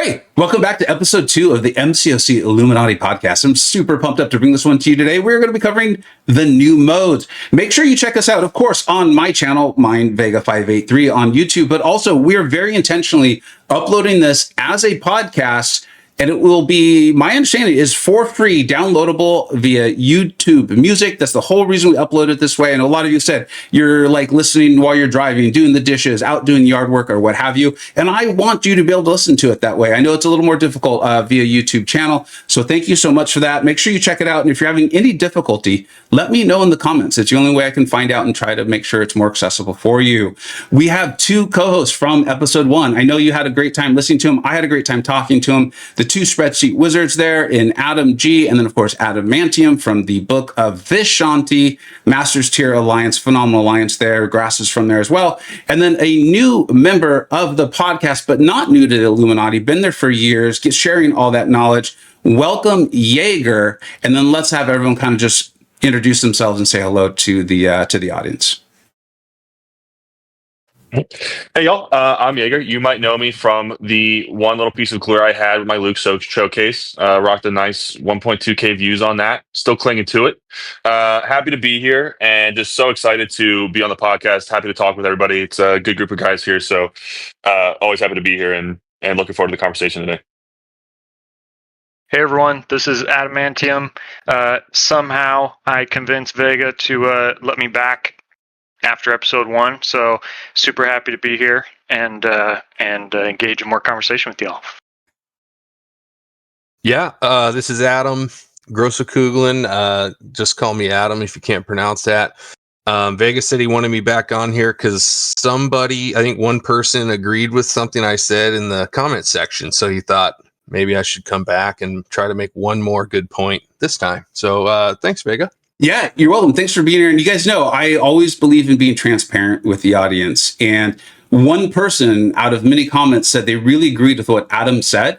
Hey, welcome back to episode 2 of the MCoC Illuminati podcast. I'm super pumped up to bring this one to you today. We're going to be covering the new modes. Make sure you check us out, of course, on my channel, mine Vega583 on YouTube, but also we're very intentionally uploading this as a podcast, and it will be, my understanding is for free, downloadable via YouTube Music. That's the whole reason we upload it this way. And a lot of you said you're like listening while you're driving, doing the dishes, out doing yard work or what have you. And I want you to be able to listen to it that way. I know it's a little more difficult via YouTube channel. So thank you so much for that. Make sure you check it out. And if you're having any difficulty, let me know in the comments. It's the only way I can find out and try to make sure it's more accessible for you. We have 2 co-hosts from episode 1. I know you had a great time listening to them. I had a great time talking to them. The 2 spreadsheet wizards there in Adam G, and then of course Adamantium from the book of Vishanti, Masters Tier Alliance, phenomenal alliance there. Grass is from there as well. And then a new member of the podcast, but not new to the Illuminati, been there for years, sharing all that knowledge. Welcome, Jaeger. And then let's have everyone kind of just introduce themselves and say hello to the audience. Hey y'all, I'm Jaeger. You might know me from the one little piece of glare I had with my Luke showcase. Rocked a nice 1.2K views on that. Still clinging to it. Happy to be here and just so excited to be on the podcast. Happy to talk with everybody. It's a good group of guys here, so always happy to be here and looking forward to the conversation today. Hey everyone, this is Adamantium. Somehow I convinced Vega to let me back after episode 1, so super happy to be here and engage in more conversation with y'all. Yeah, this is Adam Grossekuglen. Just call me Adam if you can't pronounce that. Vegas said he wanted me back on here because somebody, I think one person agreed with something I said in the comment section, so he thought maybe I should come back and try to make one more good point this time. So thanks, Vega. Yeah, you're welcome. Thanks for being here. And you guys know, I always believe in being transparent with the audience. And one person out of many comments said they really agreed with what Adam said.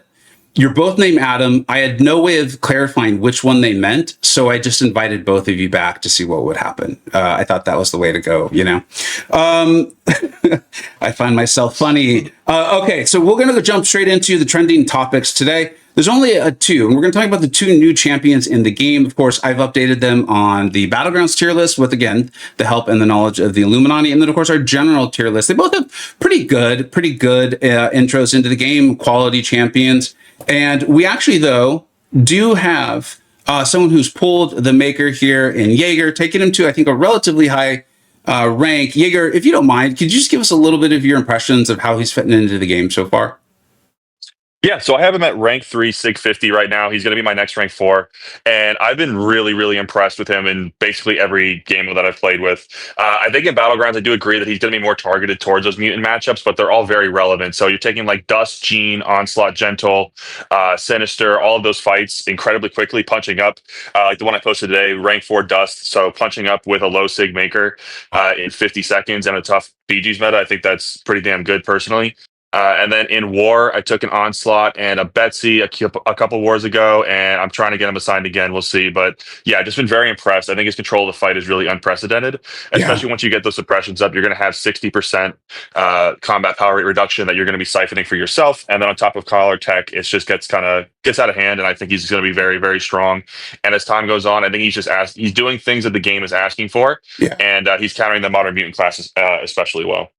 You're both named Adam. I had no way of clarifying which one they meant, so I just invited both of you back to see what would happen. I thought that was the way to go, you know. I find myself funny. Okay, so we're going to jump straight into the trending topics today. There's only 2, and we're going to talk about the 2 new champions in the game. Of course, I've updated them on the Battlegrounds tier list with, again, the help and the knowledge of the Illuminati. And then, of course, our general tier list. They both have pretty good intros into the game, quality champions. And we actually, though, do have someone who's pulled the maker here in Jaeger, taking him to, I think, a relatively high rank. Jaeger, if you don't mind, could you just give us a little bit of your impressions of how he's fitting into the game so far? Yeah, so I have him at rank 3, 650 right now. He's going to be my next rank 4. And I've been really, really impressed with him in basically every game that I've played with. I think in Battlegrounds, I do agree that he's going to be more targeted towards those mutant matchups, but they're all very relevant. So you're taking like Dust, Gene, Onslaught, Gentle, Sinister, all of those fights incredibly quickly, punching up. Like the one I posted today, rank 4 Dust. So punching up with a low Sig Maker in 50 seconds and a tough BG's meta. I think that's pretty damn good personally. And then in War, I took an Onslaught and a Betsy a couple wars ago, and I'm trying to get him assigned again. We'll see. But yeah, just been very impressed. I think his control of the fight is really unprecedented, especially once you get those suppressions up. You're going to have 60% combat power rate reduction that you're going to be siphoning for yourself. And then on top of collar tech, it just gets out of hand. And I think he's going to be very, very strong. And as time goes on, I think he's doing things that the game is asking for. Yeah. And he's countering the modern mutant classes especially well.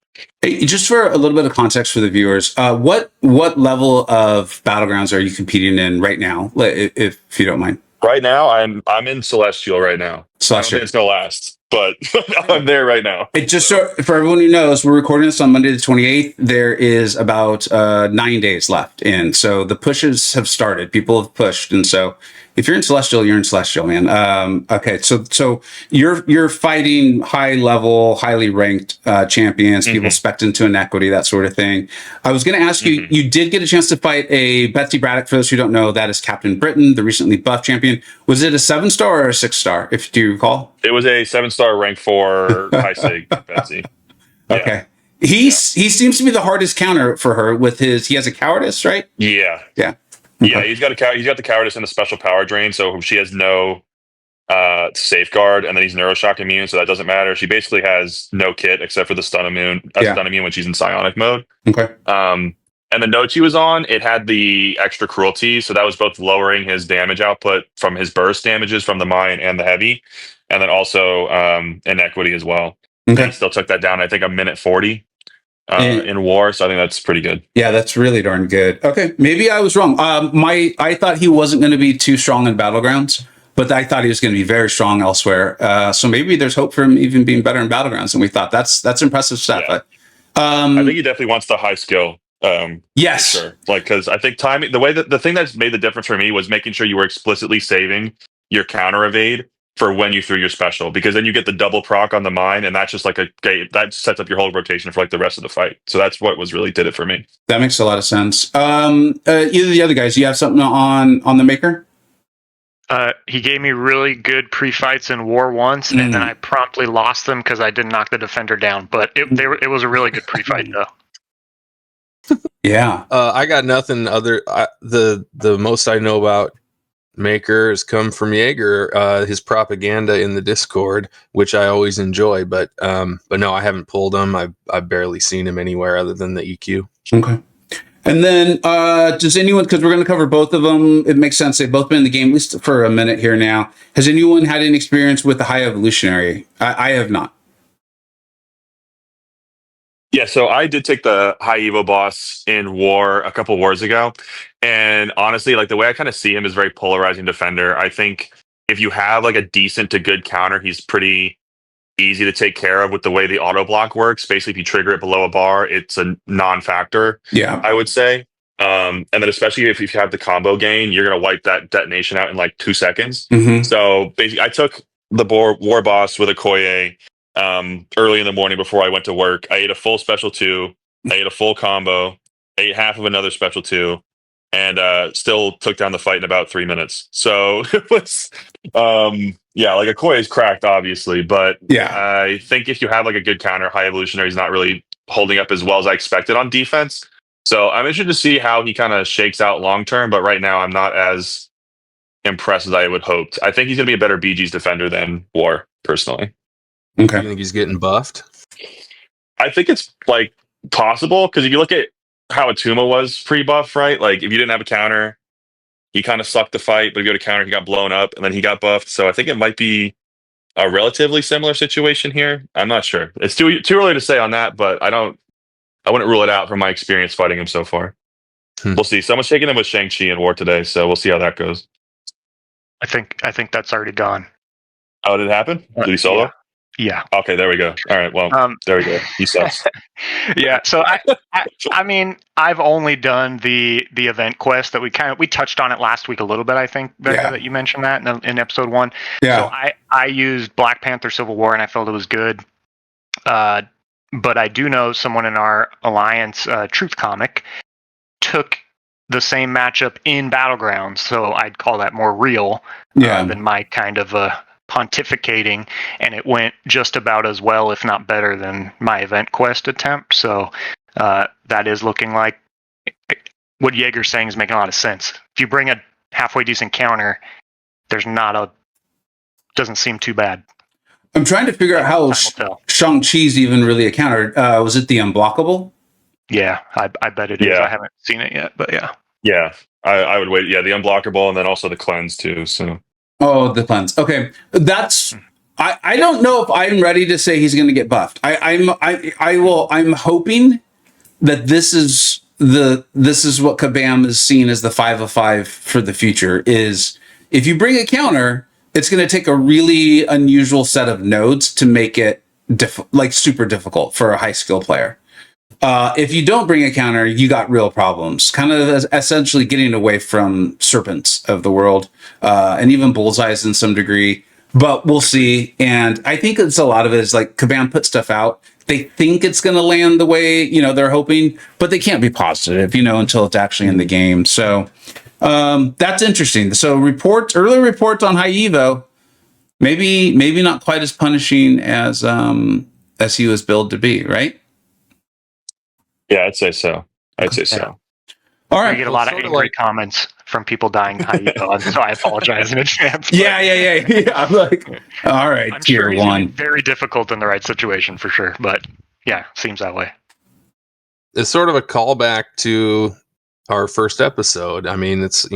Hey, just for a little bit of context for the viewers, what level of Battlegrounds are you competing in right now, if you don't mind? Right now, I'm in Celestial right now. Celestial. I don't think it's gonna last, but I'm there right now. It just so for everyone who knows, we're recording this on Monday the 28th. There is about 9 days left in, so the pushes have started. People have pushed, and so if you're in Celestial, you're in Celestial, man. Okay, so you're fighting high level, highly ranked champions, people spec'd into inequity, that sort of thing. I was going to ask you, you did get a chance to fight a Betsy Braddock. For those who don't know, that is Captain Britain, the recently buffed champion. Was it a 7-star or a 6-star, if do you recall? It was a 7-star rank 4 high sig Betsy. Yeah. Okay. He seems to be the hardest counter for her with his. He has a cowardice, right? Yeah. Yeah. Yeah, he's got the cowardice and the special power drain, so she has no safeguard, and then he's Neuroshock immune, so that doesn't matter. She basically has no kit except for the stun immune when she's in psionic mode. Okay. And the notes he was on, it had the extra cruelty, so that was both lowering his damage output from his burst damages from the mine and the heavy, and then also inequity as well. And he Okay. still took that down, I think, a minute 40 And- in war, so I think that's pretty good. Yeah, that's really darn good. Okay, maybe I was wrong. I thought he wasn't going to be too strong in Battlegrounds, but I thought he was going to be very strong elsewhere. So maybe there's hope for him even being better in Battlegrounds than we thought. That's impressive stuff. Yeah. I think he definitely wants the high skill. Yes. For sure. Like, because I think timing, the thing that's made the difference for me was making sure you were explicitly saving your counter evade for when you threw your special, because then you get the double proc on the mine, and that's just like that sets up your whole rotation for like the rest of the fight. So that's what did it for me. That makes a lot of sense. Either of the other guys, you have something on the Maker? He gave me really good pre-fights in War once, and then I promptly lost them because I didn't knock the defender down. But it was a really good pre-fight, though. Yeah. I got nothing other. The most I know about Maker has come from Jaeger, his propaganda in the Discord, which I always enjoy. But no, I haven't pulled him. I've barely seen him anywhere other than the EQ. Okay. And then does anyone, because we're going to cover both of them, it makes sense. They've both been in the game at least for a minute here now. Has anyone had any experience with the High Evolutionary? I have not. Yeah, so I did take the high Evo boss in war a couple wars ago, and honestly, like the way I kind of see him is very polarizing defender. I think if you have like a decent to good counter, he's pretty easy to take care of with the way the auto block works. Basically, if you trigger it below a bar, it's a non-factor. Yeah, I would say, and then especially if you have the combo gain, you're gonna wipe that detonation out in like 2 seconds. Mm-hmm. So basically, I took the war boss with a Koye. Early in the morning before I went to work. I ate a full special 2, I ate a full combo, ate half of another special 2, and still took down the fight in about 3 minutes. So it was like a Koye is cracked, obviously, but Yeah. I think if you have like a good counter, High Evolutionary is not really holding up as well as I expected on defense. So I'm interested to see how he kind of shakes out long term, but right now I'm not as impressed as I would hoped. I think he's gonna be a better BG's defender than War, personally. Okay. You think he's getting buffed? I think it's like possible, because if you look at how Atuma was pre-buff, right? Like if you didn't have a counter, he kind of sucked the fight, but if you had a counter, he got blown up, and then he got buffed. So I think it might be a relatively similar situation here. I'm not sure. It's too early to say on that, but I wouldn't rule it out from my experience fighting him so far. We'll see. Someone's taking him with Shang-Chi in war today, so we'll see how that goes. I think that's already gone. Oh, did it happen? Did he solo? Yeah. Okay, there we go. All right, well, there we go. He sucks. Yeah. So I mean, I've only done the event quest that we touched on it last week a little bit. I think that you mentioned that in episode 1. Yeah. So I used Black Panther Civil War, and I felt it was good. But I do know someone in our alliance, Truth Comic, took the same matchup in Battlegrounds, so I'd call that more real than my kind of pontificating, and it went just about as well, if not better, than my event quest attempt. So that is looking like what Jaeger's saying is making a lot of sense. If you bring a halfway decent counter, doesn't seem too bad. I'm trying to figure out how Shang-Chi's even really a counter. Was it the unblockable? Yeah, I bet it is. I haven't seen it yet, but yeah. Yeah, I would wait. Yeah, the unblockable, and then also the cleanse too. So. Oh, the cleanse. Okay, that's. I don't know if I'm ready to say he's going to get buffed. I'm hoping that this is what Kabam is seen as the 5 of 5 for the future. Is if you bring a counter, it's going to take a really unusual set of nodes to make it super difficult for a high skill player. If you don't bring a counter, you got real problems. Kind of essentially getting away from serpents of the world, and even bullseyes in some degree. But we'll see. And I think it's a lot of it is like Kabam put stuff out. They think it's going to land the way they're hoping, but they can't be positive, until it's actually in the game. So that's interesting. So early reports on High Evo, maybe not quite as punishing as he was billed to be, right? Yeah, I'd say so. All right. We get a lot of angry comments from people dying high Evo, so I apologize in advance. Yeah. I'm like, all right, I'm tier sure he's 1. very difficult in the right situation for sure, but yeah, seems that way. it's sort of a callback to our first episode. I mean, it's,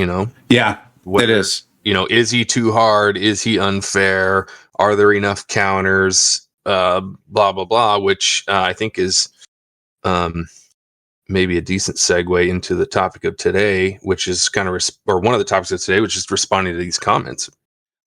Yeah, whether, it is. Is he too hard? Is he unfair? Are there enough counters? Blah, blah, blah, which I think is maybe a decent segue into the topic of today, which is kind of, or one of the topics of today, which is responding to these comments.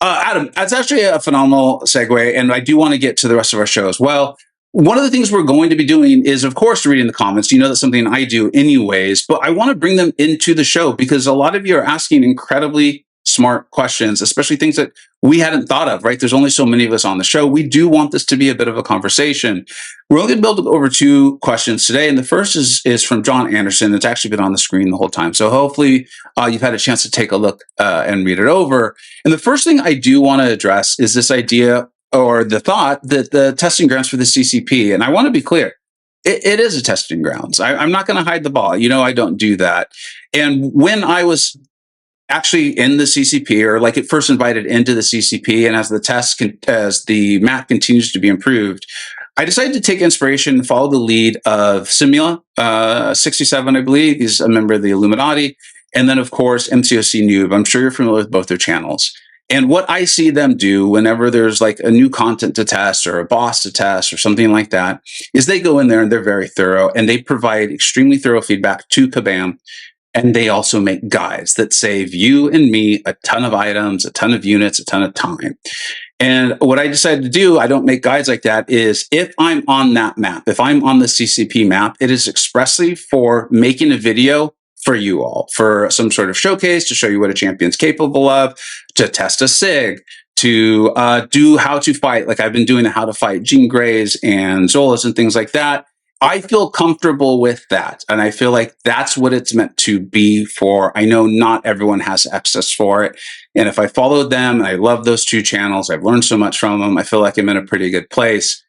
Adam, that's actually a phenomenal segue, and I do want to get to the rest of our show as well. One of the things we're going to be doing is, of course, reading the comments. You know, that's something I do anyways, but I want to bring them into the show because a lot of you are asking incredibly smart questions, especially things that we hadn't thought of, right? There's only so many of us on the show. We do want this to be a bit of a conversation. We're only going to build over 2 questions today. And the first is from John Anderson. It's actually been on the screen the whole time. So hopefully you've had a chance to take a look and read it over. And the first thing I do want to address is this idea or the thought that the testing grounds for the CCP, and I want to be clear, it is a testing grounds. I'm not going to hide the ball. I don't do that. And when I was actually in the CCP, or like it first invited into the CCP, and as the map continues to be improved, I decided to take inspiration and follow the lead of Simula 67, I believe. He's a member of the Illuminati. And then, of course, MCoC Noob. I'm sure you're familiar with both their channels. And what I see them do whenever there's like a new content to test or a boss to test or something like that is they go in there and they're very thorough and they provide extremely thorough feedback to Kabam. And they also make guides that save you and me a ton of items, a ton of units, a ton of time. And what I decided to do, I don't make guides like that, is if I'm on that map, if I'm on the CCP map, it is expressly for making a video for you all, for some sort of showcase to show you what a champion's capable of, to test a SIG, to do how to fight. Like I've been doing the how to fight Jean Greys and Zolas and things like that. I feel comfortable with that. And I feel like that's what it's meant to be for. I know not everyone has access for it. And if I followed them, and I love those 2 channels, I've learned so much from them, I feel like I'm in a pretty good place.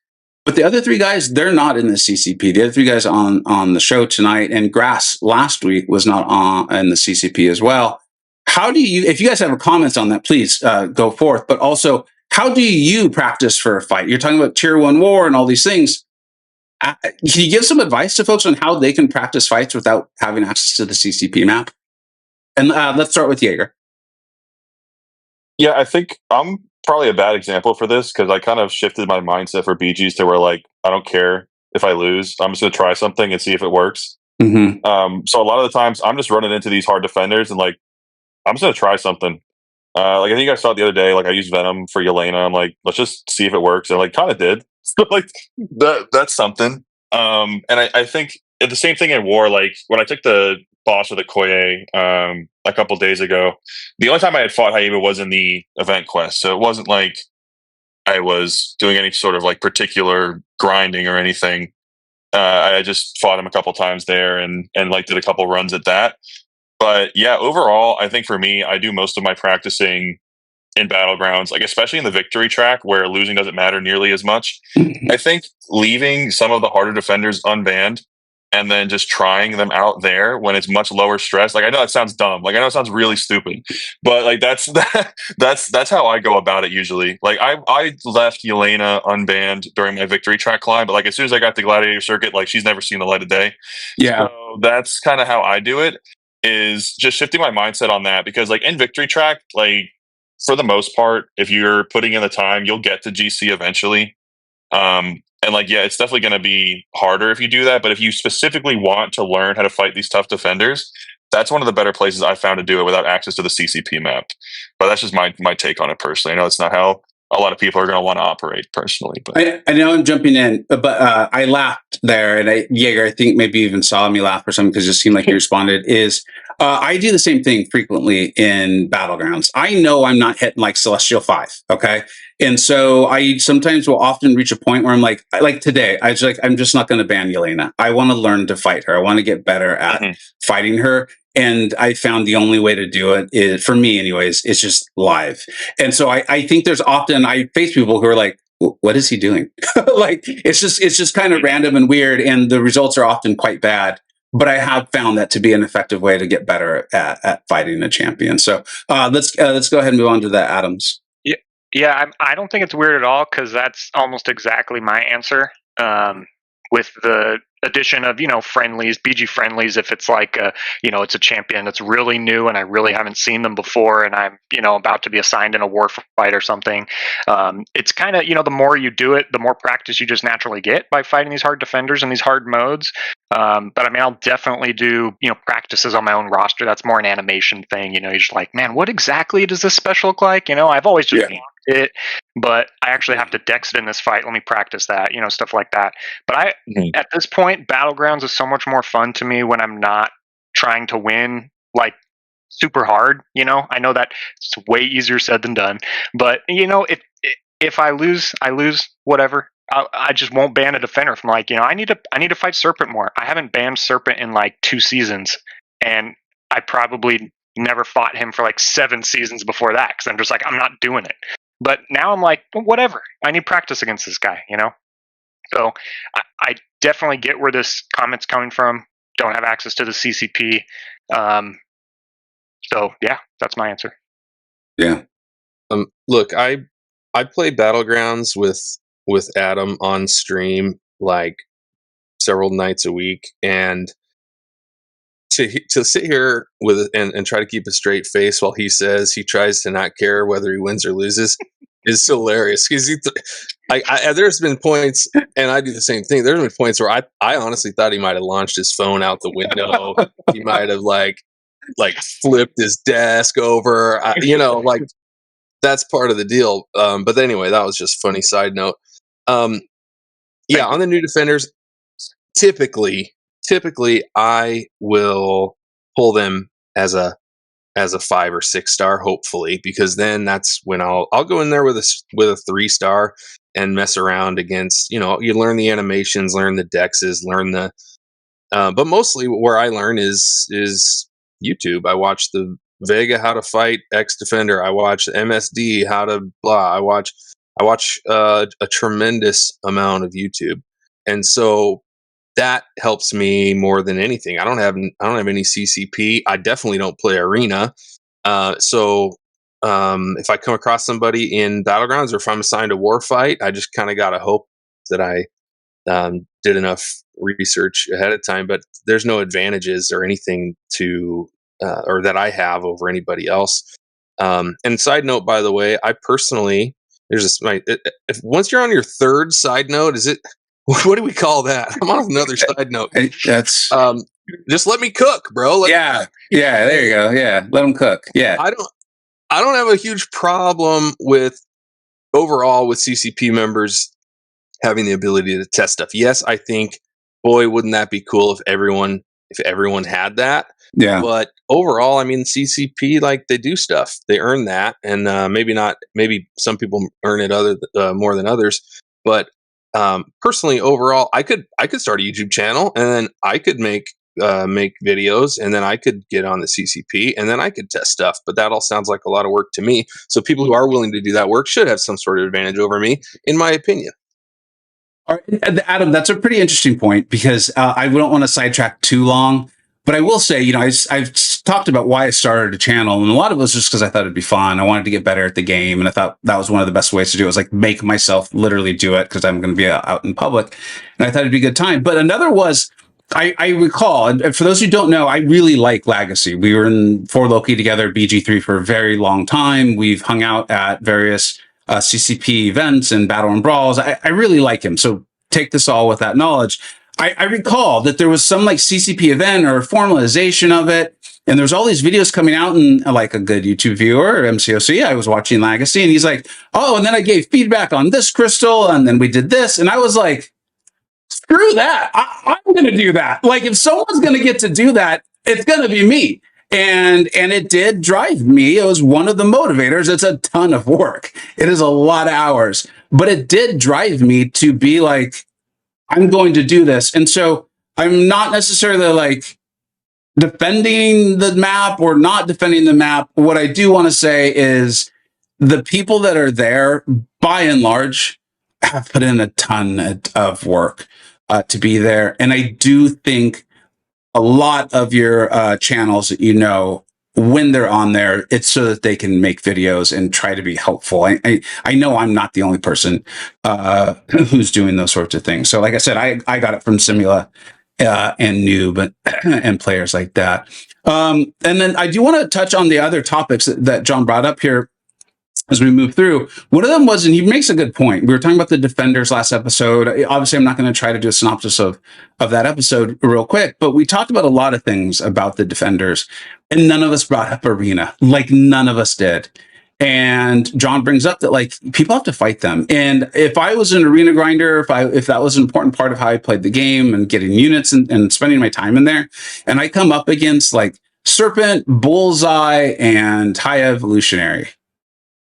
But the other 3 guys, they're not in the CCP. The other 3 guys on the show tonight, and Grass last week was not in the CCP as well. How do you, if you guys have comments on that, please go forth. But also, how do you practice for a fight? You're talking about tier 1 war and all these things. Can you give some advice to folks on how they can practice fights without having access to the CCP map? And let's start with Jaeger. Yeah, I think I'm probably a bad example for this because I kind of shifted my mindset for BGs to where like I don't care if I lose. I'm just going to try something and see if it works. Mm-hmm. So a lot of the times I'm just running into these hard defenders and like I'm just going to try something. Like I think I saw it the other day. Like I used Venom for Yelena. I'm like, let's just see if it works. And like kind of did. So like that's something. And I think the same thing in war. Like when I took the boss of the Koye a couple days ago, the only time I had fought Haiba was in the event quest. So it wasn't like I was doing any sort of like particular grinding or anything. I just fought him a couple times there and like did a couple runs at that. But yeah, overall, I think for me, I do most of my practicing in battlegrounds, like especially in the victory track where losing doesn't matter nearly as much. I think leaving some of the harder defenders unbanned and then just trying them out there when it's much lower stress. Like I know that sounds dumb. Like I know it sounds really stupid, but like that's how I go about it usually. Like I left Yelena unbanned during my victory track climb, but like as soon as I got the gladiator circuit, like she's never seen the light of day. Yeah. So that's kind of how I do it, is just shifting my mindset on that, because like in victory track, like for the most part, if you're putting in the time, you'll get to GC eventually. And like, yeah, it's definitely going to be harder if you do that. But if you specifically want to learn how to fight these tough defenders, that's one of the better places I found to do it without access to the CCP map. But that's just my take on it personally. I know it's not how a lot of people are going to want to operate personally. But I know I'm jumping in, but I laughed there, and Jaeger, I think maybe even saw me laugh or something because it just seemed like he responded. I do the same thing frequently in battlegrounds. I know I'm not hitting like Celestial 5, okay? And so I sometimes will often reach a point where I'm like today, I'm just not going to ban Yelena. I want to learn to fight her. I want to get better at fighting her. And I found the only way to do it is, for me anyways, is just live. And so I think there's often, I face people who are like, what is he doing? Like, it's just kind of random and weird. And the results are often quite bad. But I have found that to be an effective way to get better at fighting a champion. So let's go ahead and move on to that, Adams. Yeah, I don't think it's weird at all, because that's almost exactly my answer with the addition of, friendlies, BG friendlies, if it's like, it's a champion that's really new and I really haven't seen them before and I'm, about to be assigned in a war fight or something. It's kind of, the more you do it, the more practice you just naturally get by fighting these hard defenders and these hard modes. But I mean, I'll definitely do, practices on my own roster. That's more an animation thing. You're just like, man, what exactly does this special look like? I've always just it, but I actually have to dex it in this fight. Let me practice that, stuff like that. But at this point, Battlegrounds is so much more fun to me when I'm not trying to win like super hard. I know that it's way easier said than done, but if I lose, I lose, whatever. I just won't ban a defender from like, I need to fight Serpent more. I haven't banned Serpent in like 2 seasons, and I probably never fought him for like 7 seasons before that because I'm just like, I'm not doing it. But now I'm like, well, whatever. I need practice against this guy, So I definitely get where this comment's coming from. Don't have access to the CCP. So yeah, that's my answer. Yeah. Look, I play Battlegrounds with Adam on stream like several nights a week, and to sit here with and try to keep a straight face while he says he tries to not care whether he wins or loses is hilarious. Because there's been points, and I do the same thing. There's been points where I honestly thought he might have launched his phone out the window. He might have like flipped his desk over. Like that's part of the deal. But anyway, that was just a funny side note. On the new defenders, typically I will pull them as a 5 or 6 star, hopefully, because then that's when I'll go in there with a 3 star and mess around against, you learn the animations, learn the dexes, learn the but mostly where I learn is YouTube. I watch the Vega how to fight X defender. I watch MSD how to blah. I watch a tremendous amount of YouTube, and so that helps me more than anything. I don't have any CCP. I definitely don't play Arena. So if I come across somebody in Battlegrounds or if I'm assigned a war fight, I just kind of got to hope that I did enough research ahead of time. But there's no advantages or anything to or that I have over anybody else. And side note, by the way, I personally if once you're on your 3rd side note, is it? What do we call that? I'm on another side note. That's just let me cook, bro. Yeah, there you go. Yeah, let them cook. Yeah, I don't have a huge problem with CCP members having the ability to test stuff. Yes, I think, boy, wouldn't that be cool if everyone had that. Yeah. But overall, I mean, CCP, like, they do stuff. They earn that, and maybe some people earn it more than others, but. Personally, overall, I could start a YouTube channel and then I could make videos and then I could get on the CCP and then I could test stuff. But that all sounds like a lot of work to me. So people who are willing to do that work should have some sort of advantage over me, in my opinion. All right, Adam, that's a pretty interesting point because I don't want to sidetrack too long. But I will say, I've talked about why I started a channel, and a lot of it was just because I thought it'd be fun. I wanted to get better at the game, and I thought that was one of the best ways to do it. Was like make myself literally do it because I'm going to be out in public, and I thought it'd be a good time. But another was, I recall, and for those who don't know, I really like Legacy. We were in 4 Loki together, BG3 for a very long time. We've hung out at various CCP events and Battle and Brawls. I really like him, so take this all with that knowledge. I recall that there was some like CCP event or formalization of it, and there's all these videos coming out, and like a good YouTube viewer, MCoC, I was watching Legacy, and he's like, oh, and then I gave feedback on this crystal, and then we did this, and I was like, screw that, I'm going to do that. Like, if someone's going to get to do that, it's going to be me. And it did drive me. It was one of the motivators. It's a ton of work. It is a lot of hours, but it did drive me to be like, I'm going to do this. And so I'm not necessarily like defending the map or not defending the map. What I do want to say is the people that are there, by and large, have put in a ton of work to be there. And I do think a lot of your channels, when they're on there, it's so that they can make videos and try to be helpful. I know I'm not the only person who's doing those sorts of things. So like I said, I got it from Simula, and noob and players like that. And then I do want to touch on the other topics that John brought up here as we move through. One of them was, and he makes a good point. We were talking about the defenders last episode. Obviously, I'm not going to try to do a synopsis of that episode real quick, but we talked about a lot of things about the defenders, and none of us brought up arena. Like, none of us did. And John brings up that, like, people have to fight them. And if I was an arena grinder, if that was an important part of how I played the game and getting units and spending my time in there, and I come up against like Serpent, Bullseye, and High Evolutionary,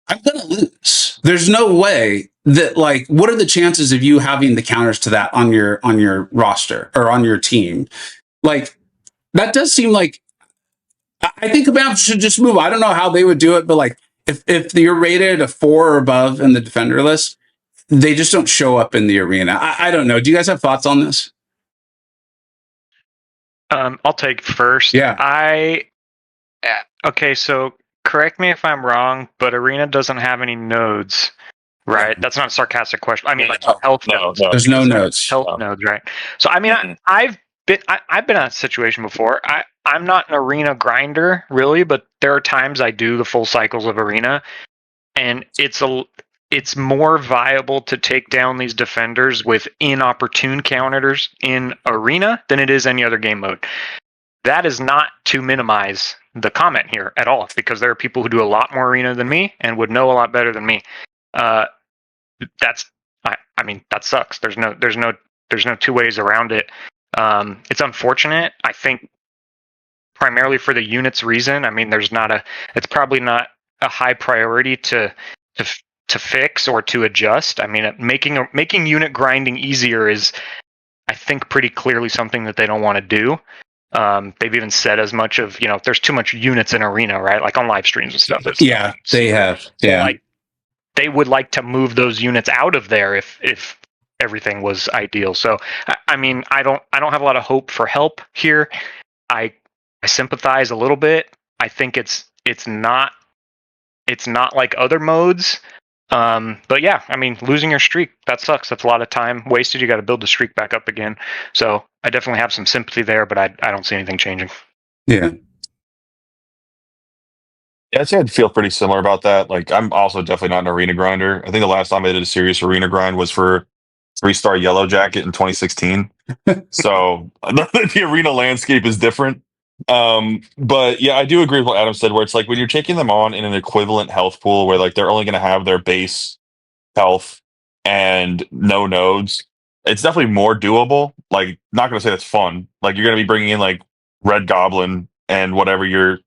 I'm gonna lose. There's no way that, like, what are the chances of you having the counters to that on your roster or on your team? Like, that does seem like, I think Kabam should just move. I don't know how they would do it, but like, if you're rated a 4 or above in the defender list, they just don't show up in the arena. I don't know. Do you guys have thoughts on this? I'll take first. Yeah. Okay, so correct me if I'm wrong, but arena doesn't have any nodes, right? That's not a sarcastic question. I mean, like health nodes. There's no nodes. Health nodes, right? So I mean, I've been in that situation before. I'm not an arena grinder really, but there are times I do the full cycles of arena, and it's more viable to take down these defenders with inopportune counters in arena than it is any other game mode. That is not to minimize the comment here at all, because there are people who do a lot more arena than me and would know a lot better than me. I mean, that sucks. There's no two ways around it. It's unfortunate. I think primarily for the units reason. I mean, it's probably not a high priority to fix or to adjust. I mean, making unit grinding easier is, I think, pretty clearly something that they don't want to do. They've even said as much of, if there's too much units in arena, right? Like on live streams and stuff. Yeah, they have. Yeah. Like, they would like to move those units out of there if everything was ideal. So, I mean, I don't have a lot of hope for help here. I sympathize a little bit. I think it's not like other modes. But yeah, I mean, losing your streak, that sucks. That's a lot of time wasted. You got to build the streak back up again. So I definitely have some sympathy there, but I don't see anything changing. Yeah. Yeah, I'd say I'd feel pretty similar about that. Like, I'm also definitely not an arena grinder. I think the last time I did a serious arena grind was for 3-star Yellow Jacket in 2016. So the arena landscape is different. But yeah, I do agree with what Adam said, where it's like when you're taking them on in an equivalent health pool where like they're only going to have their base health and no nodes, it's definitely more doable. Like, not going to say that's fun. Like, you're going to be bringing in like Red Goblin and whatever your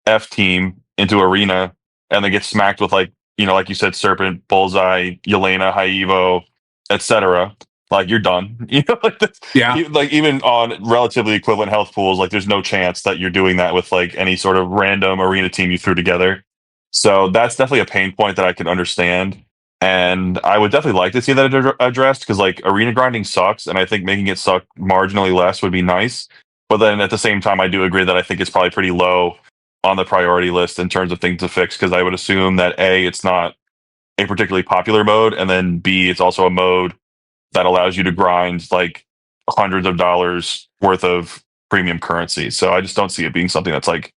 F team into arena and they get smacked with like, like you said, Serpent, Bullseye, Yelena, High Evo, etc. Like, you're done. Like yeah. Like, even on relatively equivalent health pools, like there's no chance that you're doing that with like any sort of random arena team you threw together. So that's definitely a pain point that I can understand. And I would definitely like to see that addressed, because like arena grinding sucks, and I think making it suck marginally less would be nice. But then at the same time, I do agree that I think it's probably pretty low on the priority list in terms of things to fix, because I would assume that A, it's not a particularly popular mode, and then B, it's also a mode that allows you to grind like hundreds of dollars worth of premium currency. So I just don't see it being something that's like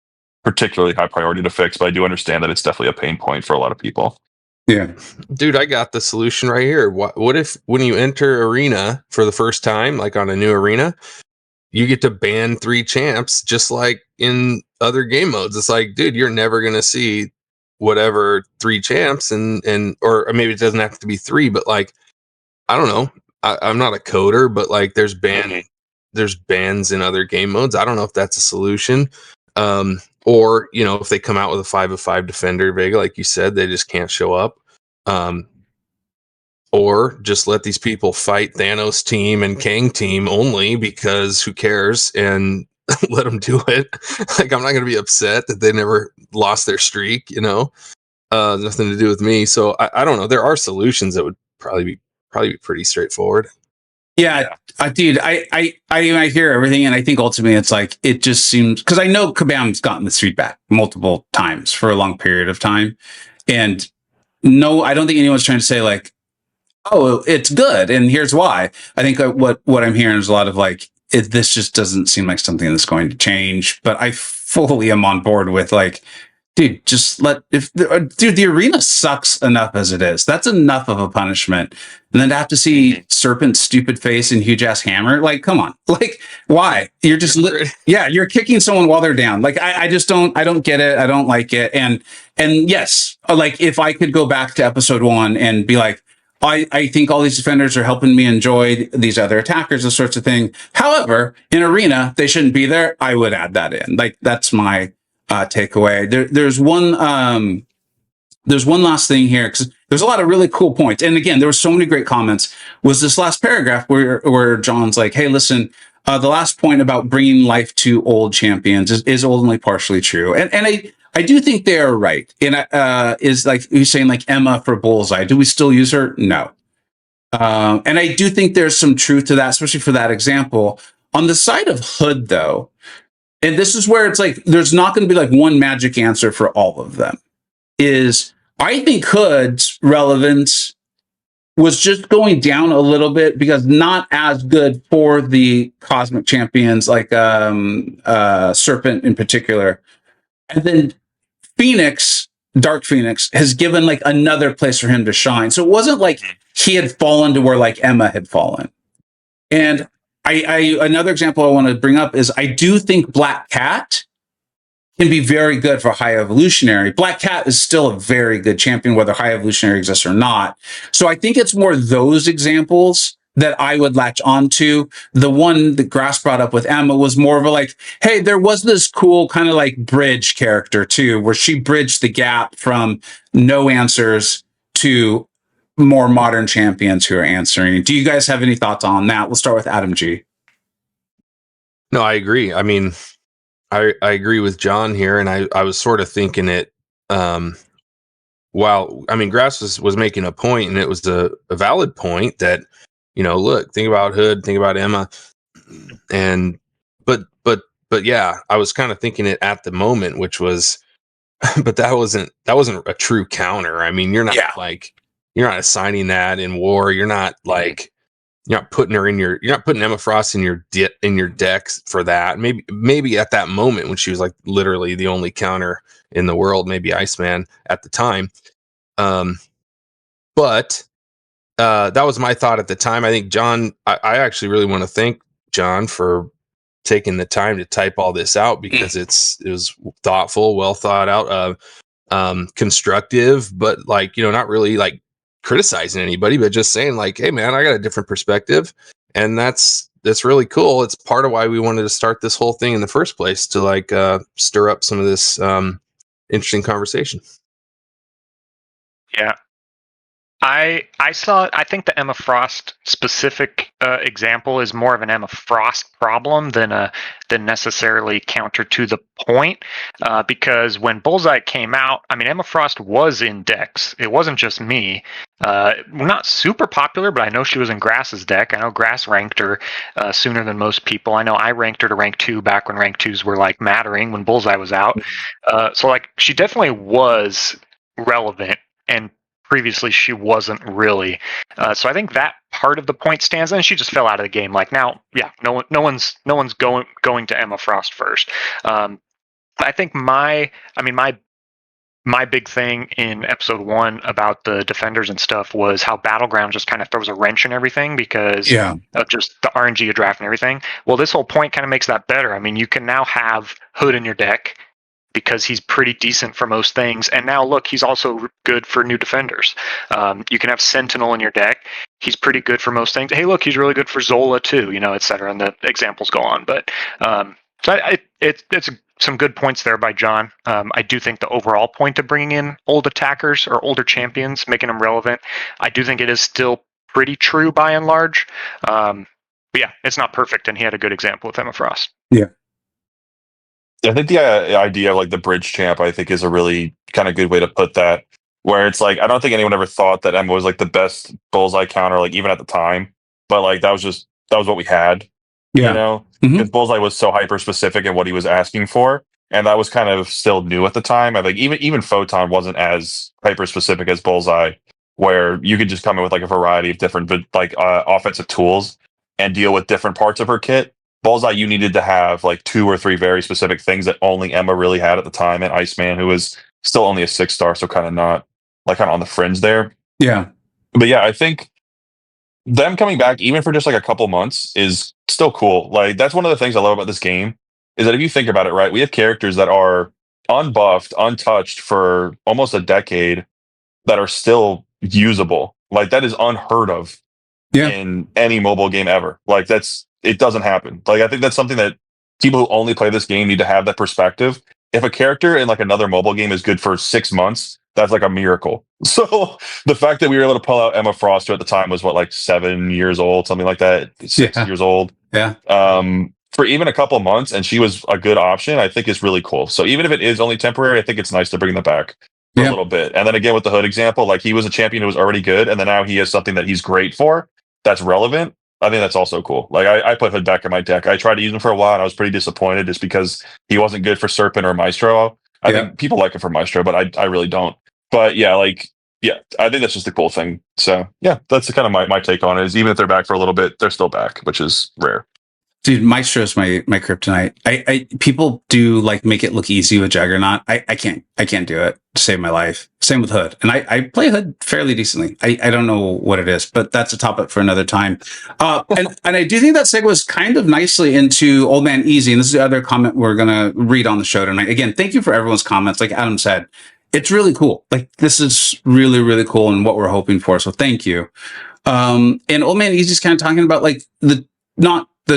particularly high priority to fix, but I do understand that it's definitely a pain point for a lot of people. Yeah. Dude, I got the solution right here. What if when you enter arena for the first time, like on a new arena, you get to ban 3 champs just like in other game modes? It's like, dude, you're never going to see whatever 3 champs or maybe it doesn't have to be 3, but like, I don't know. I'm not a coder, but like there's bans in other game modes. I don't know if that's a solution. Or, if they come out with a 5-of-5 defender, Vega, like you said, they just can't show up. Or just let these people fight Thanos team and Kang team only, because who cares, and let them do it. Like, I'm not going to be upset that they never lost their streak, nothing to do with me. So I don't know. There are solutions that would probably be pretty straightforward. Yeah, dude, I hear everything, and I think ultimately it's like, it just seems, because I know Kabam's gotten this feedback multiple times for a long period of time, and no, I don't think anyone's trying to say like, oh, it's good, and here's why. I think what I'm hearing is a lot of like, this just doesn't seem like something that's going to change. But I fully am on board with like, dude, just the arena sucks enough as it is. That's enough of a punishment. And then to have to see Serpent's stupid face and huge ass hammer, like, come on, like, why? You're just, you're kicking someone while they're down. Like, I don't get it. I don't like it. And yes, like, if I could go back to episode 1 and be like, I think all these defenders are helping me enjoy these other attackers, this sorts of thing. However, in arena, they shouldn't be there. I would add that in. Like, that's my takeaway. There's one last thing here, because there's a lot of really cool points. And again, there were so many great comments. Was this last paragraph where John's like, hey, listen, the last point about bringing life to old champions is only partially true. And I do think they are right. And is like he's saying, like Emma for Bullseye. Do we still use her? No. And I do think there's some truth to that, especially for that example. On the side of Hood, though, and this is where it's like there's not going to be like one magic answer for all of them. Is I think Hood's relevance was just going down a little bit because not as good for the cosmic champions like Serpent in particular. And then Dark Phoenix has given like another place for him to shine. So it wasn't like he had fallen to where like Emma had fallen. And I another example I want to bring up is I do think Black Cat can be very good for High Evolutionary. Black Cat is still a very good champion, whether High Evolutionary exists or not. So I think it's more those examples that I would latch onto. The one that Grass brought up with Emma was more of a like, hey, there was this cool kind of like bridge character too, where she bridged the gap from no answers to more modern champions who are answering. Do you guys have any thoughts on that? We'll start with Adam G. No, I agree. I mean, I agree with John here, and I was sort of thinking it. While I mean, Grass was making a point, and it was a valid point that, you know, look, think about Hood, think about Emma, and but yeah, I was kind of thinking it at the moment, which was, but that wasn't a true counter. I mean, you're not assigning that in war. You're not like. You're not putting you're not putting Emma Frost in your decks for that. Maybe at that moment when she was like literally the only counter in the world, maybe Iceman at the time. But that was my thought at the time. I think John, I actually really want to thank John for taking the time to type all this out, because it was thoughtful, well thought out, constructive, but like, you know, not really like criticizing anybody, but just saying like, hey man, I got a different perspective, and that's really cool. It's part of why we wanted to start this whole thing in the first place, to like stir up some of this interesting conversation. Yeah, I think the Emma Frost specific example is more of an Emma Frost problem than necessarily counter to the point, because when Bullseye came out, I mean, Emma Frost was in decks. It wasn't just me. Not super popular, but I know she was in Grass's deck. I know Grass ranked her sooner than most people. I know I ranked her to rank 2 back when rank 2s were like mattering when Bullseye was out. So like she definitely was relevant, and previously she wasn't really. So I think that part of the point stands, and she just fell out of the game. Like now, yeah, no one's going to Emma Frost first. I think my big thing in episode 1 about the defenders and stuff was how Battleground just kind of throws a wrench in everything because of just the RNG of draft and everything. Well, this whole point kind of makes that better. I mean, you can now have Hood in your deck because he's pretty decent for most things. And now look, he's also good for new defenders. You can have Sentinel in your deck. He's pretty good for most things. Hey, look, he's really good for Zola too, you know, et cetera. And the examples go on. But so it's some good points there by John. I do think the overall point of bringing in old attackers or older champions, making them relevant, I do think it is still pretty true by and large. But yeah, it's not perfect. And he had a good example with Emma Frost. Yeah. I think the idea of like the bridge champ, I think, is a really kind of good way to put that. Where it's like, I don't think anyone ever thought that Emma was like the best Bullseye counter, like even at the time. But like that was what we had, you know, because Bullseye was so hyper specific in what he was asking for, and that was kind of still new at the time. I think even Photon wasn't as hyper specific as Bullseye, where you could just come in with like a variety of different like offensive tools and deal with different parts of her kit. Bullseye, you needed to have like 2 or 3 very specific things that only Emma really had at the time, and Iceman, who was still only a 6-star, so kind of not like kind of on the fringe there. Yeah. But yeah, I think them coming back even for just like a couple months is still cool. Like that's one of the things I love about this game is that if you think about it, right, we have characters that are unbuffed, untouched for almost a decade that are still usable. Like that is unheard of Yeah. in any mobile game ever. Like it doesn't happen. Like I think that's something that people who only play this game need to have that perspective. If a character in like another mobile game is good for 6 months, that's like a miracle. So the fact that we were able to pull out Emma Frost, who at the time was what, like 7 years old, something like that, 6 years old. Yeah. For even a couple months, and she was a good option, I think is really cool. So even if it is only temporary, I think it's nice to bring them back for a little bit. And then again, with the Hood example, like he was a champion who was already good, and then now he has something that he's great for that's relevant. I think that's also cool. Like I put Hood back in my deck. I tried to use him for a while, and I was pretty disappointed just because he wasn't good for Serpent or Maestro. I think people like it for Maestro, but I really don't. But yeah, I think that's just a cool thing. So yeah, that's kind of my take on it. Is even if they're back for a little bit, they're still back, which is rare. Dude, Maestro's my kryptonite. I people do like make it look easy with Juggernaut. I can't do it to save my life. Same with Hood. And I play Hood fairly decently. I don't know what it is, but that's a topic for another time. And I do think that segues kind of nicely into Old Man Easy. And this is the other comment we're gonna read on the show tonight. Again, thank you for everyone's comments. Like Adam said, it's really cool. Like this is really, really cool and what we're hoping for. So thank you. And Old Man Easy's kind of talking about like the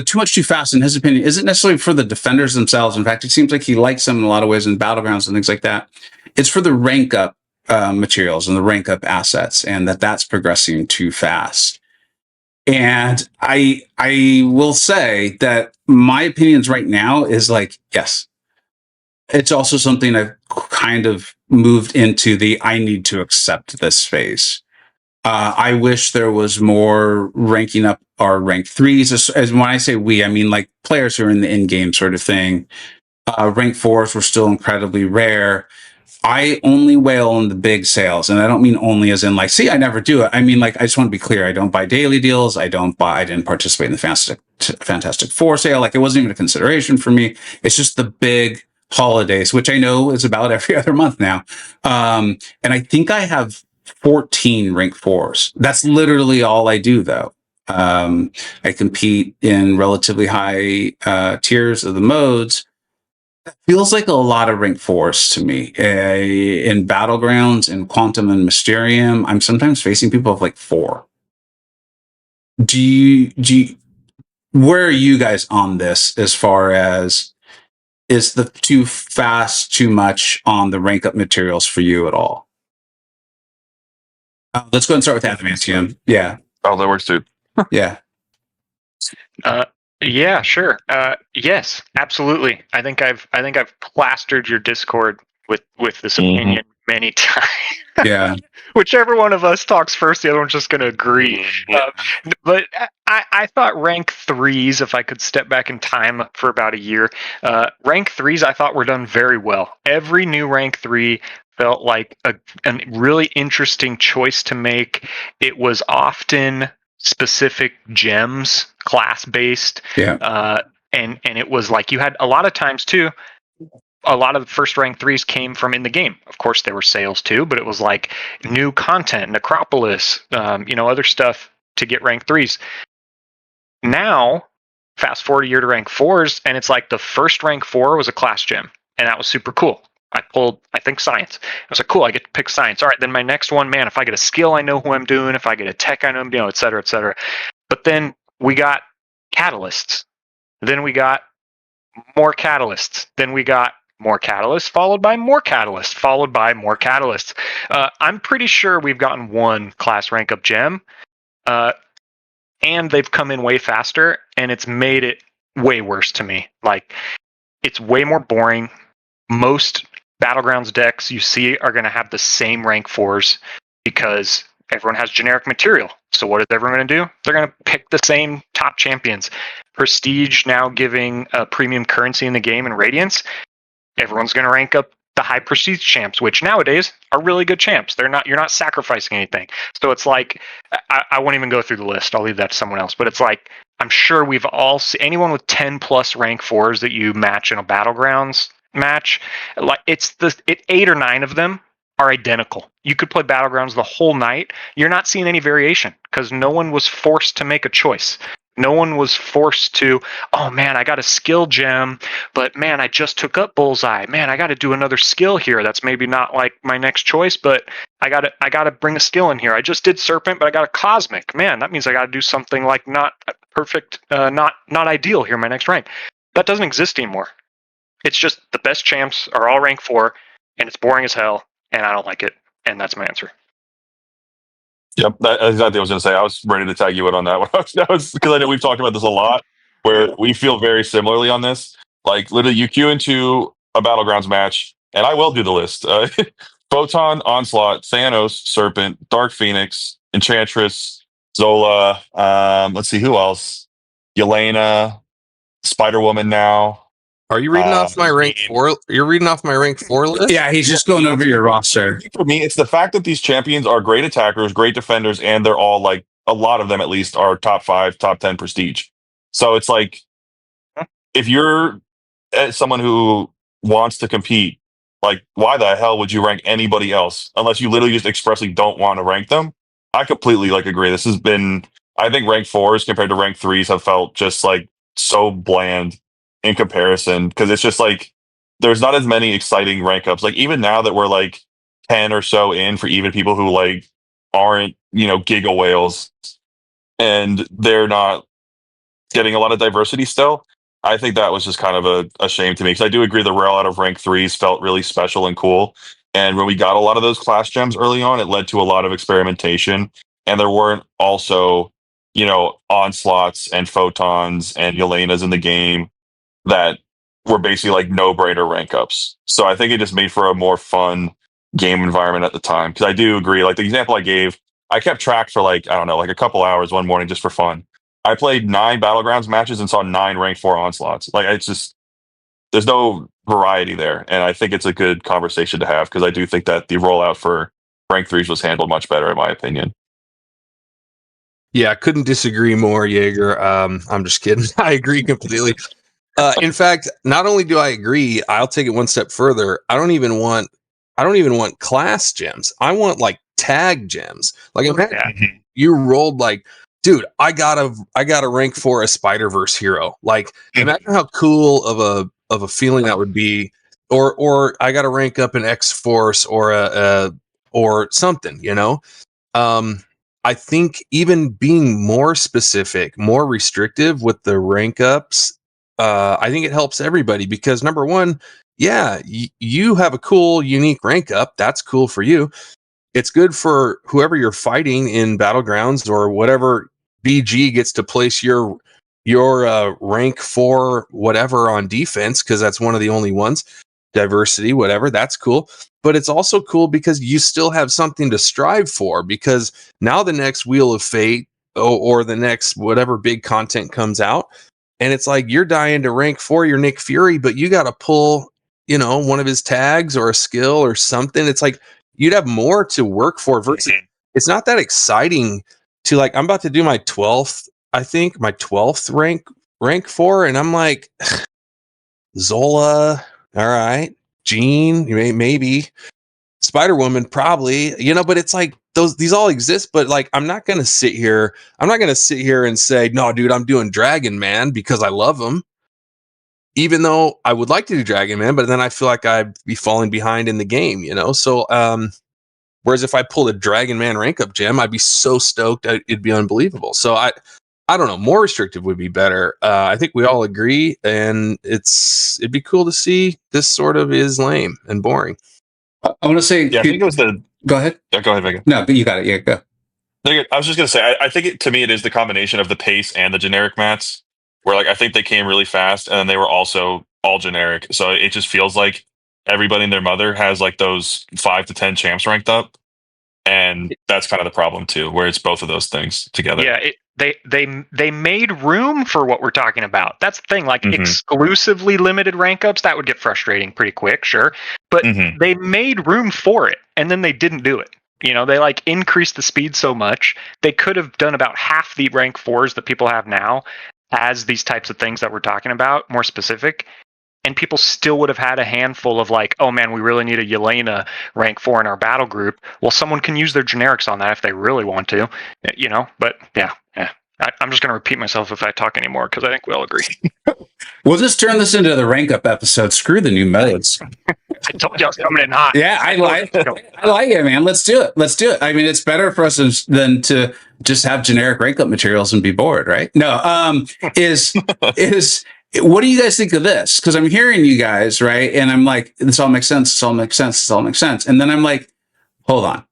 too much too fast, in his opinion, isn't necessarily for the defenders themselves. In fact, it seems like he likes them in a lot of ways in battlegrounds and things like that. It's for the rank up materials and the rank up assets, and that's progressing too fast. And I will say that my opinions right now is like, yes, it's also something I've kind of moved into I need to accept this phase. I wish there was more ranking up our rank 3s. As when I say we, I mean like players who are in the in-game sort of thing. Rank 4s were still incredibly rare. I only whale on the big sales, and I don't mean only as in like, see, I never do it. I mean like, I just want to be clear. I don't buy daily deals. I didn't participate in the Fantastic Four sale. Like it wasn't even a consideration for me. It's just the big holidays, which I know is about every other month now. And I think I have 14 rank 4s. That's literally all I do though. I compete in relatively high tiers of the modes. It feels like a lot of rank 4s to me. In Battlegrounds, in Quantum and Mysterium, I'm sometimes facing people of like 4. Where are you guys on this as far as is the too fast, too much on the rank up materials for you at all? Let's go and start with Adamantium. Yeah. Oh, that works too. Yeah. Yeah, sure. Yes, absolutely. I think I've plastered your Discord with this opinion many times. Yeah. Whichever one of us talks first, the other one's just going to agree. But I thought rank 3s, if I could step back in time for about a year, rank 3s I thought were done very well. Every new rank 3 felt like a really interesting choice to make. It was often specific gems, class-based. Yeah. And it was like you had a lot of times too, a lot of the first rank 3s came from in the game. Of course, there were sales too, but it was like new content, Necropolis, other stuff to get rank 3s. Now, fast forward a year to rank 4s, and it's like the first rank 4 was a class gem, and that was super cool. I pulled, I think, science. I was like, cool, I get to pick science. All right, then my next one, man, if I get a skill, I know who I'm doing. If I get a tech, I know I'm doing, et cetera, et cetera. But then we got catalysts. Then we got more catalysts. Then we got more catalysts, followed by more catalysts, followed by more catalysts. I'm pretty sure we've gotten one class rank up gem, and they've come in way faster, and it's made it way worse to me. Like, it's way more boring. Most Battlegrounds decks you see are going to have the same rank 4s because everyone has generic material. So what is everyone going to do? They're going to pick the same top champions. Prestige now giving a premium currency in the game and Radiance. Everyone's going to rank up the high prestige champs, which nowadays are really good champs. You're not sacrificing anything. So it's like, I won't even go through the list. I'll leave that to someone else. But it's like, I'm sure we've all seen anyone with 10 plus rank 4s that you match in a Battlegrounds match. Like 8 or 9 of them are identical. You could play Battlegrounds the whole night. You're not seeing any variation because no one was forced to make a choice. No one was forced to, oh man, I got a skill gem, but man, I just took up Bullseye. Man, I got to do another skill here. That's maybe not like my next choice, but I got to bring a skill in here. I just did Serpent, but I got a Cosmic. Man, that means I got to do something like not perfect, not ideal here in my next rank. That doesn't exist anymore. It's just the best champs are all rank 4, and it's boring as hell, and I don't like it, and that's my answer. Yep, that's exactly what I was going to say. I was ready to tag you in on that one. That was because I know we've talked about this a lot, where we feel very similarly on this. Like literally, you queue into a Battlegrounds match, and I will do the list: Photon, Onslaught, Thanos, Serpent, Dark Phoenix, Enchantress, Zola. Let's see who else: Yelena, Spider Woman. Now, Are you reading off my rank 4? You're reading off my rank 4 list? Yeah, he's just going over your roster. For me, it's the fact that these champions are great attackers, great defenders, and they're all like a lot of them at least are top 5, top 10 prestige. So it's like if you're someone who wants to compete, like why the hell would you rank anybody else unless you literally just expressly don't want to rank them? I completely like agree. This has been, I think rank 4s compared to rank 3s have felt just like so bland in comparison because it's just like there's not as many exciting rank ups. Like even now that we're like 10 or so in for even people who like aren't, giga whales and they're not getting a lot of diversity still. I think that was just kind of a shame to me because I do agree the rollout of rank 3s felt really special and cool. And when we got a lot of those class gems early on, it led to a lot of experimentation. And there weren't also, onslaughts and photons and Yelenas in the game that were basically like no-brainer rank ups. So I think it just made for a more fun game environment at the time. Because I do agree, like the example I gave, I kept track for like, I don't know, like a couple hours one morning just for fun. I played 9 Battlegrounds matches and saw 9 rank 4 onslaughts. Like it's just, there's no variety there. And I think it's a good conversation to have because I do think that the rollout for rank 3s was handled much better in my opinion. Yeah, I couldn't disagree more, Jaeger. I'm just kidding. I agree completely. In fact, not only do I agree, I'll take it one step further. I don't even want class gems. I want like tag gems. Like imagine you rolled like, dude, I got a rank 4 a Spider-Verse hero. Like imagine how cool of a feeling that would be. Or I got to rank up an X-Force or something, I think even being more specific, more restrictive with the rank ups, I think it helps everybody because number one, you have a cool, unique rank up. That's cool for you. It's good for whoever you're fighting in Battlegrounds or whatever BG gets to place your rank 4 whatever on defense because that's one of the only ones. Diversity, whatever, that's cool. But it's also cool because you still have something to strive for because now the next Wheel of Fate or the next whatever big content comes out, and it's like you're dying to rank 4 your Nick Fury, but you got to pull, one of his tags or a skill or something. It's like you'd have more to work for versus it's not that exciting to like, I'm about to do my 12th, I think, my 12th rank 4, and I'm like, Zola, all right, Jean, maybe Spider-Woman, probably, but it's like these all exist, but like I'm not gonna sit here and say, no, dude, I'm doing Dragon Man because I love him. Even though I would like to do Dragon Man, but then I feel like I'd be falling behind in the game, So whereas if I pulled a Dragon Man rank up gem, I'd be so stoked it'd be unbelievable. So I don't know, more restrictive would be better. I think we all agree, and it'd be cool to see. This sort of is lame and boring. I want to say, I think it was go ahead. Yeah, go ahead, Vega. No, but you got it. Yeah, go. I was just gonna say, I think to me it is the combination of the pace and the generic mats, where like I think they came really fast, and then they were also all generic. So it just feels like everybody and their mother has like those 5 to 10 champs ranked up, and that's kind of the problem too, where it's both of those things together. Yeah, they made room for what we're talking about. That's the thing. Like exclusively limited rank ups, that would get frustrating pretty quick, sure. But they made room for it, and then they didn't do it. They like increased the speed so much. They could have done about half the rank 4s that people have now, as these types of things that we're talking about, more specific. And people still would have had a handful of like, oh man, we really need a Yelena rank 4 in our battle group. Well, someone can use their generics on that if they really want to, you know. But yeah. I'm just going to repeat myself if I talk anymore because I think we all agree. We'll just turn this into the rank up episode. Screw the new modes. I told you I was coming in hot. Yeah, I like it, man. Let's do it. I mean, it's better for us than to just have generic rank up materials and be bored, right? No, what do you guys think of this? Because I'm hearing you guys, right? And I'm like, this all makes sense. This all makes sense. This all makes sense. And then I'm like, hold on.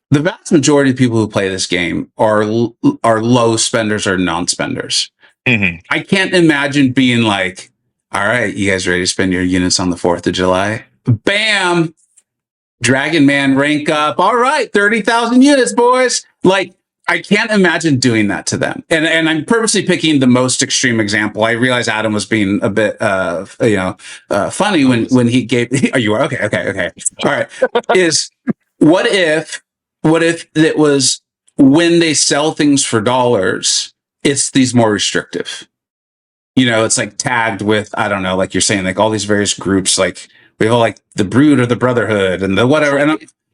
The vast majority of people who play this game are low spenders or non-spenders. Mm-hmm. I can't imagine being like, all right, you guys ready to spend your units on the 4th of July? Bam! Dragon Man rank up. All right, 30,000 units, boys. Like, I can't imagine doing that to them. And I'm purposely picking the most extreme example. I realize Adam was being a bit, funny when he gave. Oh, you are okay. All right. What if it was when they sell things for dollars, it's these more restrictive? You know, it's like tagged with, I don't know, like you're saying, like all these various groups, like we have all like the Brood or the Brotherhood and the whatever. And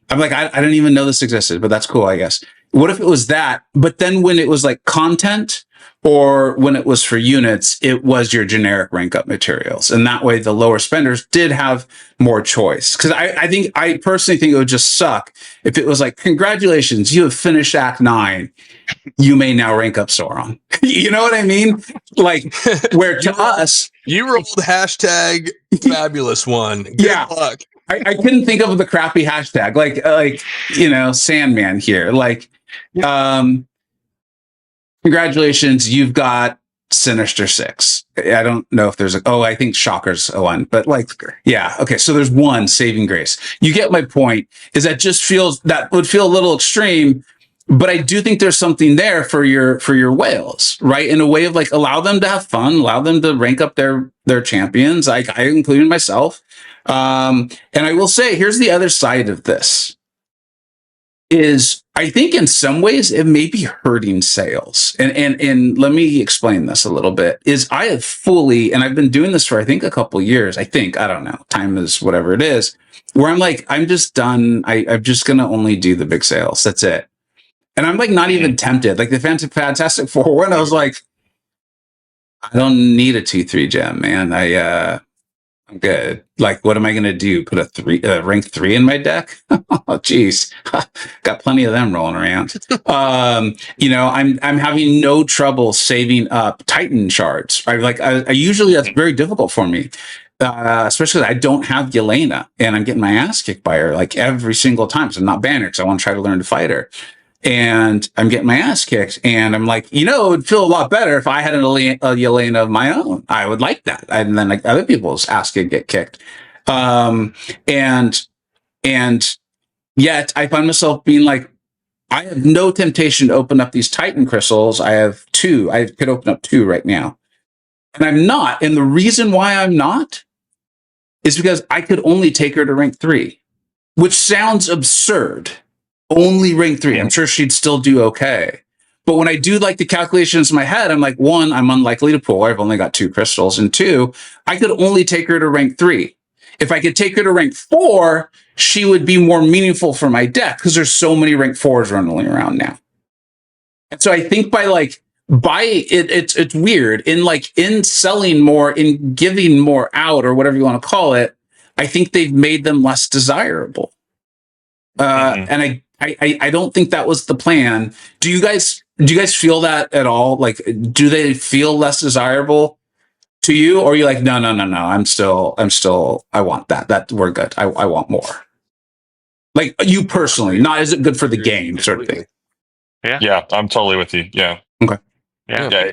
I'm like, I didn't even know this existed, but that's cool, I guess. What if it was that? But then when it was like content or when it was for units, it was your generic rank up materials. And that way the lower spenders did have more choice. Because I personally think it would just suck if it was like, congratulations, you have finished Act 9. You may now rank up Sauron. You know what I mean? Like, where to us... You rolled hashtag fabulous one. Good luck. I couldn't think of the crappy hashtag. Like, you know, Sandman here. Like, congratulations, you've got Sinister 6. I don't know if there's I think Shocker's a one, but like, yeah. Okay. So there's one saving grace. You get my point, is that would feel a little extreme, but I do think there's something there for your whales, right? In a way of like, allow them to have fun, allow them to rank up their champions. I included myself. And I will say, here's the other side of this. Is I think in some ways it may be hurting sales. And let me explain this a little bit. Is I have fully, and I've been doing this for I think a couple years. I don't know. Time is whatever it is. Where I'm like, I'm just done. I'm just gonna only do the big sales. That's it. And I'm like not even tempted. Like the Fantastic Four one, I was like, I don't need a 2-3 gem, man. I'm good. Like, what am I going to do? Put a rank 3 in my deck? Oh, geez. Got plenty of them rolling around. You know, I'm having no trouble saving up Titan shards. Right? I usually, that's very difficult for me. Especially I don't have Yelena and I'm getting my ass kicked by her like every single time. So I'm not banning her because I want to try to learn to fight her. And I'm getting my ass kicked. And I'm like, you know, it would feel a lot better if I had a Yelena of my own. I would like that. And then like other people's ass could get kicked. And yet I find myself being like, I have no temptation to open up these Titan crystals. I have 2. I could open up 2 right now. And I'm not. And the reason why I'm not is because I could only take her to rank 3, which sounds absurd. Only rank 3. I'm sure she'd still do okay. But when I do like the calculations in my head, I'm like, 1, I'm unlikely to pull. I've only got 2 crystals. And 2, I could only take her to rank 3. If I could take her to rank 4, she would be more meaningful for my deck because there's so many rank 4s running around now. And so I think it's weird in selling more, in giving more out or whatever you want to call it. I think they've made them less desirable. And I don't think that was the plan. Do you guys feel that at all? Like, do they feel less desirable to you, or are you like, no, I'm still, I want that we're good. I want more. Like you personally, not is it good for the game sort of thing? Yeah, I'm totally with you. Yeah. Okay. Yeah.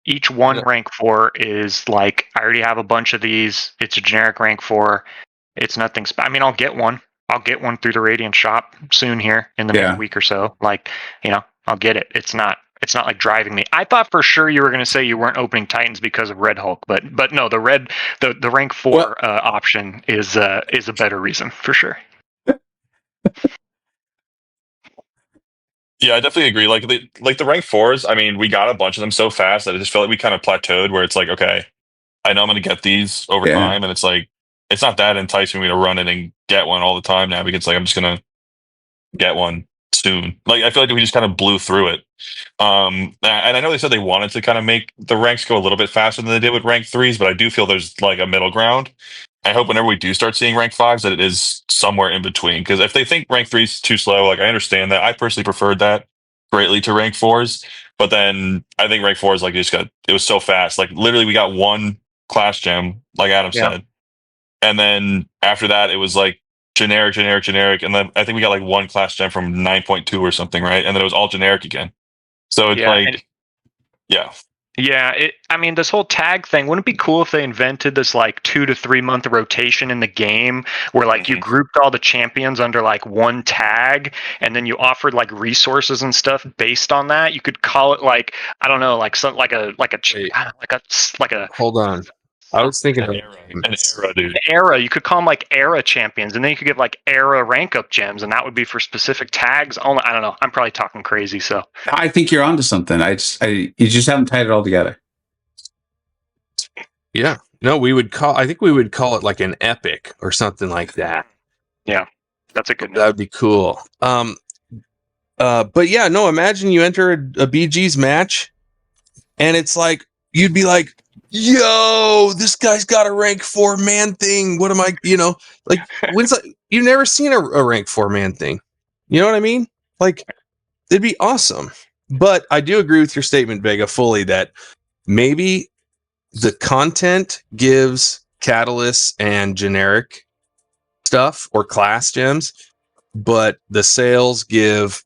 Each one rank 4 is like, I already have a bunch of these. It's a generic rank 4. It's nothing. I mean, I'll get one through the Radiant shop soon here in the next week or so. Like, you know, I'll get it. It's not like driving me. I thought for sure you were going to say you weren't opening Titans because of Red Hulk, but no, the rank 4 option is a better reason for sure. Yeah, I definitely agree. Like the rank fours, I mean, we got a bunch of them so fast that I just felt like we kind of plateaued where it's like, okay, I know I'm going to get these over Yeah. time. And it's like, it's not that enticing me to run it and get one all the time now because like, I'm just going to get one soon. Like, I feel like we just kind of blew through it. And I know they said they wanted to kind of make the ranks go a little bit faster than they did with rank threes, but I do feel there's like a middle ground. I hope whenever we do start seeing rank fives that it is somewhere in between. Because if they think rank threes is too slow, like I understand that. I personally preferred that greatly to rank fours. But then I think rank fours like it was so fast. Like literally we got one class gem, like Adam said. And then after that it was like generic. And then I think we got like one class gem from 9.2 or something, right? And then it was all generic again. So it's yeah. I mean, this whole tag thing, wouldn't it be cool if they invented this like 2 to 3 month rotation in the game where like you grouped all the champions under like one tag and then you offered like resources and stuff based on that? You could call it like, I don't know, like some like a Hold on. I was thinking An era, dude. era. You could call them like era champions, and then you could give like era rank up gems, and that would be for specific tags. Only I don't know. I'm probably talking crazy. So I think you're onto something. You just haven't tied it all together. Yeah. No, I think we would call it like an epic or something like that. Yeah. That's a good name. That would be cool. But yeah, no, imagine you enter a BG's match and it's like, you'd be like, yo, this guy's got a rank 4 man thing. What am I, like, you've never seen a rank 4 man thing. You know what I mean? Like, it'd be awesome. But I do agree with your statement, Vega, fully that maybe the content gives catalysts and generic stuff or class gems, but the sales give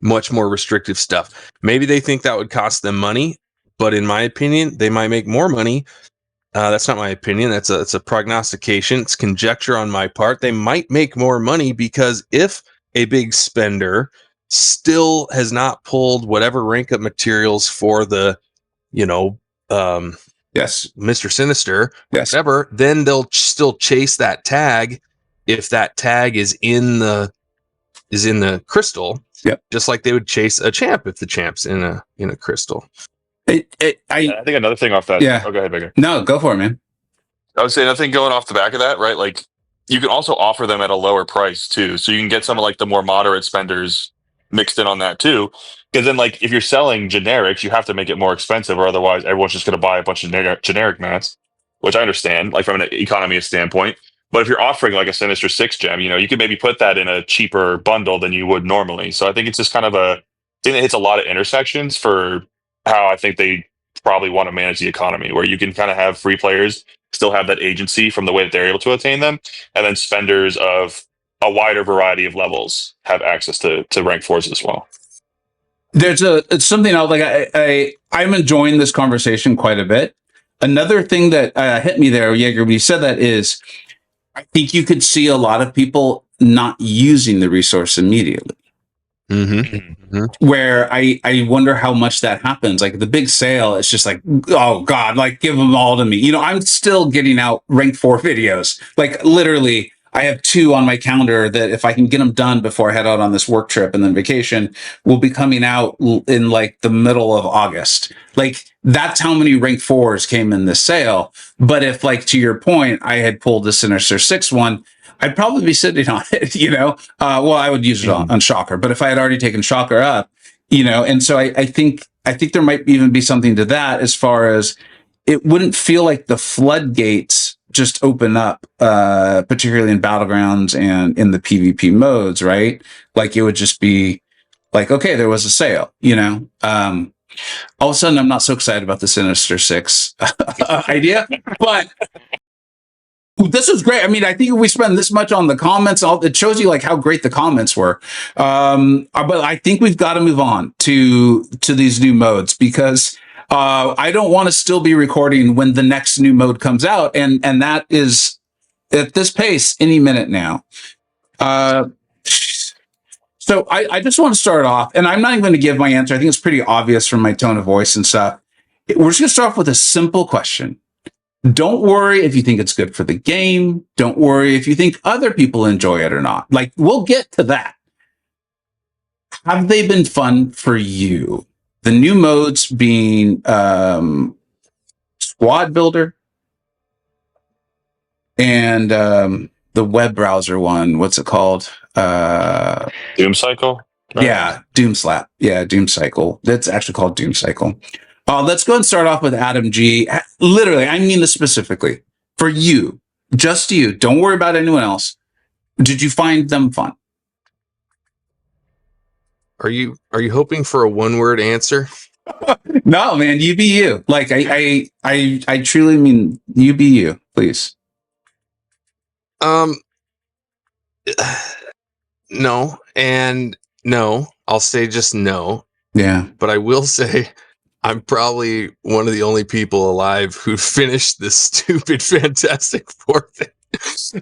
much more restrictive stuff. Maybe they think that would cost them money, but in my opinion, they might make more money. That's not my opinion. It's a prognostication. It's conjecture on my part. They might make more money because if a big spender still has not pulled whatever rank up materials for the, Yes, Mr. Sinister, yes, whatever, then they'll still chase that tag if that tag is in the crystal. Yep. Just like they would chase a champ if the champ's in a crystal. I think another thing off that. Yeah. Oh, go ahead, Baker. No, go for it, man. I would say another thing going off the back of that, right? Like you can also offer them at a lower price too. So you can get some of like the more moderate spenders mixed in on that too. Because then like if you're selling generics, you have to make it more expensive or otherwise everyone's just going to buy a bunch of generic mats, which I understand like from an economy standpoint. But if you're offering like a Sinister 6 gem, you could maybe put that in a cheaper bundle than you would normally. So I think it's just kind of I think it hits a lot of intersections for how I think they probably want to manage the economy, where you can kind of have free players still have that agency from the way that they're able to attain them, and then spenders of a wider variety of levels have access to rank 4s as well. There's it's something else. Like I'm enjoying this conversation quite a bit. Another thing that hit me there, Jaeger, when you said that is, I think you could see a lot of people not using the resource immediately. Where I wonder how much that happens. Like the big sale, it's just like, oh God, like give them all to me. I'm still getting out rank 4 videos. Like literally, I have 2 on my calendar that if I can get them done before I head out on this work trip and then vacation, will be coming out in like the middle of August. Like that's how many rank 4s came in this sale. But if, like, to your point, I had pulled the Sinister 6 one, I'd probably be sitting on it, well, I would use it on Shocker, but if I had already taken Shocker up, and so I think there might even be something to that, as far as it wouldn't feel like the floodgates just open up, particularly in Battlegrounds and in the PvP modes, right? Like it would just be like, okay, there was a sale, all of a sudden I'm not so excited about the Sinister 6 idea, but this is great. I mean, I think if we spend this much on the comments, it shows you like how great the comments were. But I think we've got to move on to these new modes, because I don't want to still be recording when the next new mode comes out, and that is at this pace any minute now. So I just want to start off, and I'm not even going to give my answer. I think it's pretty obvious from my tone of voice and stuff. We're just going to start off with a simple question. Don't worry if you think it's good for the game. Don't worry if you think other people enjoy it or not. Like, we'll get to that. have they been fun for you? The new modes being Squad Builder and the web browser one. What's it called? Doom Cycle. Yeah, Doom Slap. Yeah, Doom Cycle. That's actually called Doom Cycle. Let's go and start off with Adam G. Literally, I mean this specifically for you, just you. Don't worry about anyone else. Did you find them fun? Are you hoping for a one-word answer? No, man. You be you. Like I truly mean you be you. Please. No, and no. I'll say just no. Yeah. But I will say I'm probably one of the only people alive who finished this stupid Fantastic Four thing.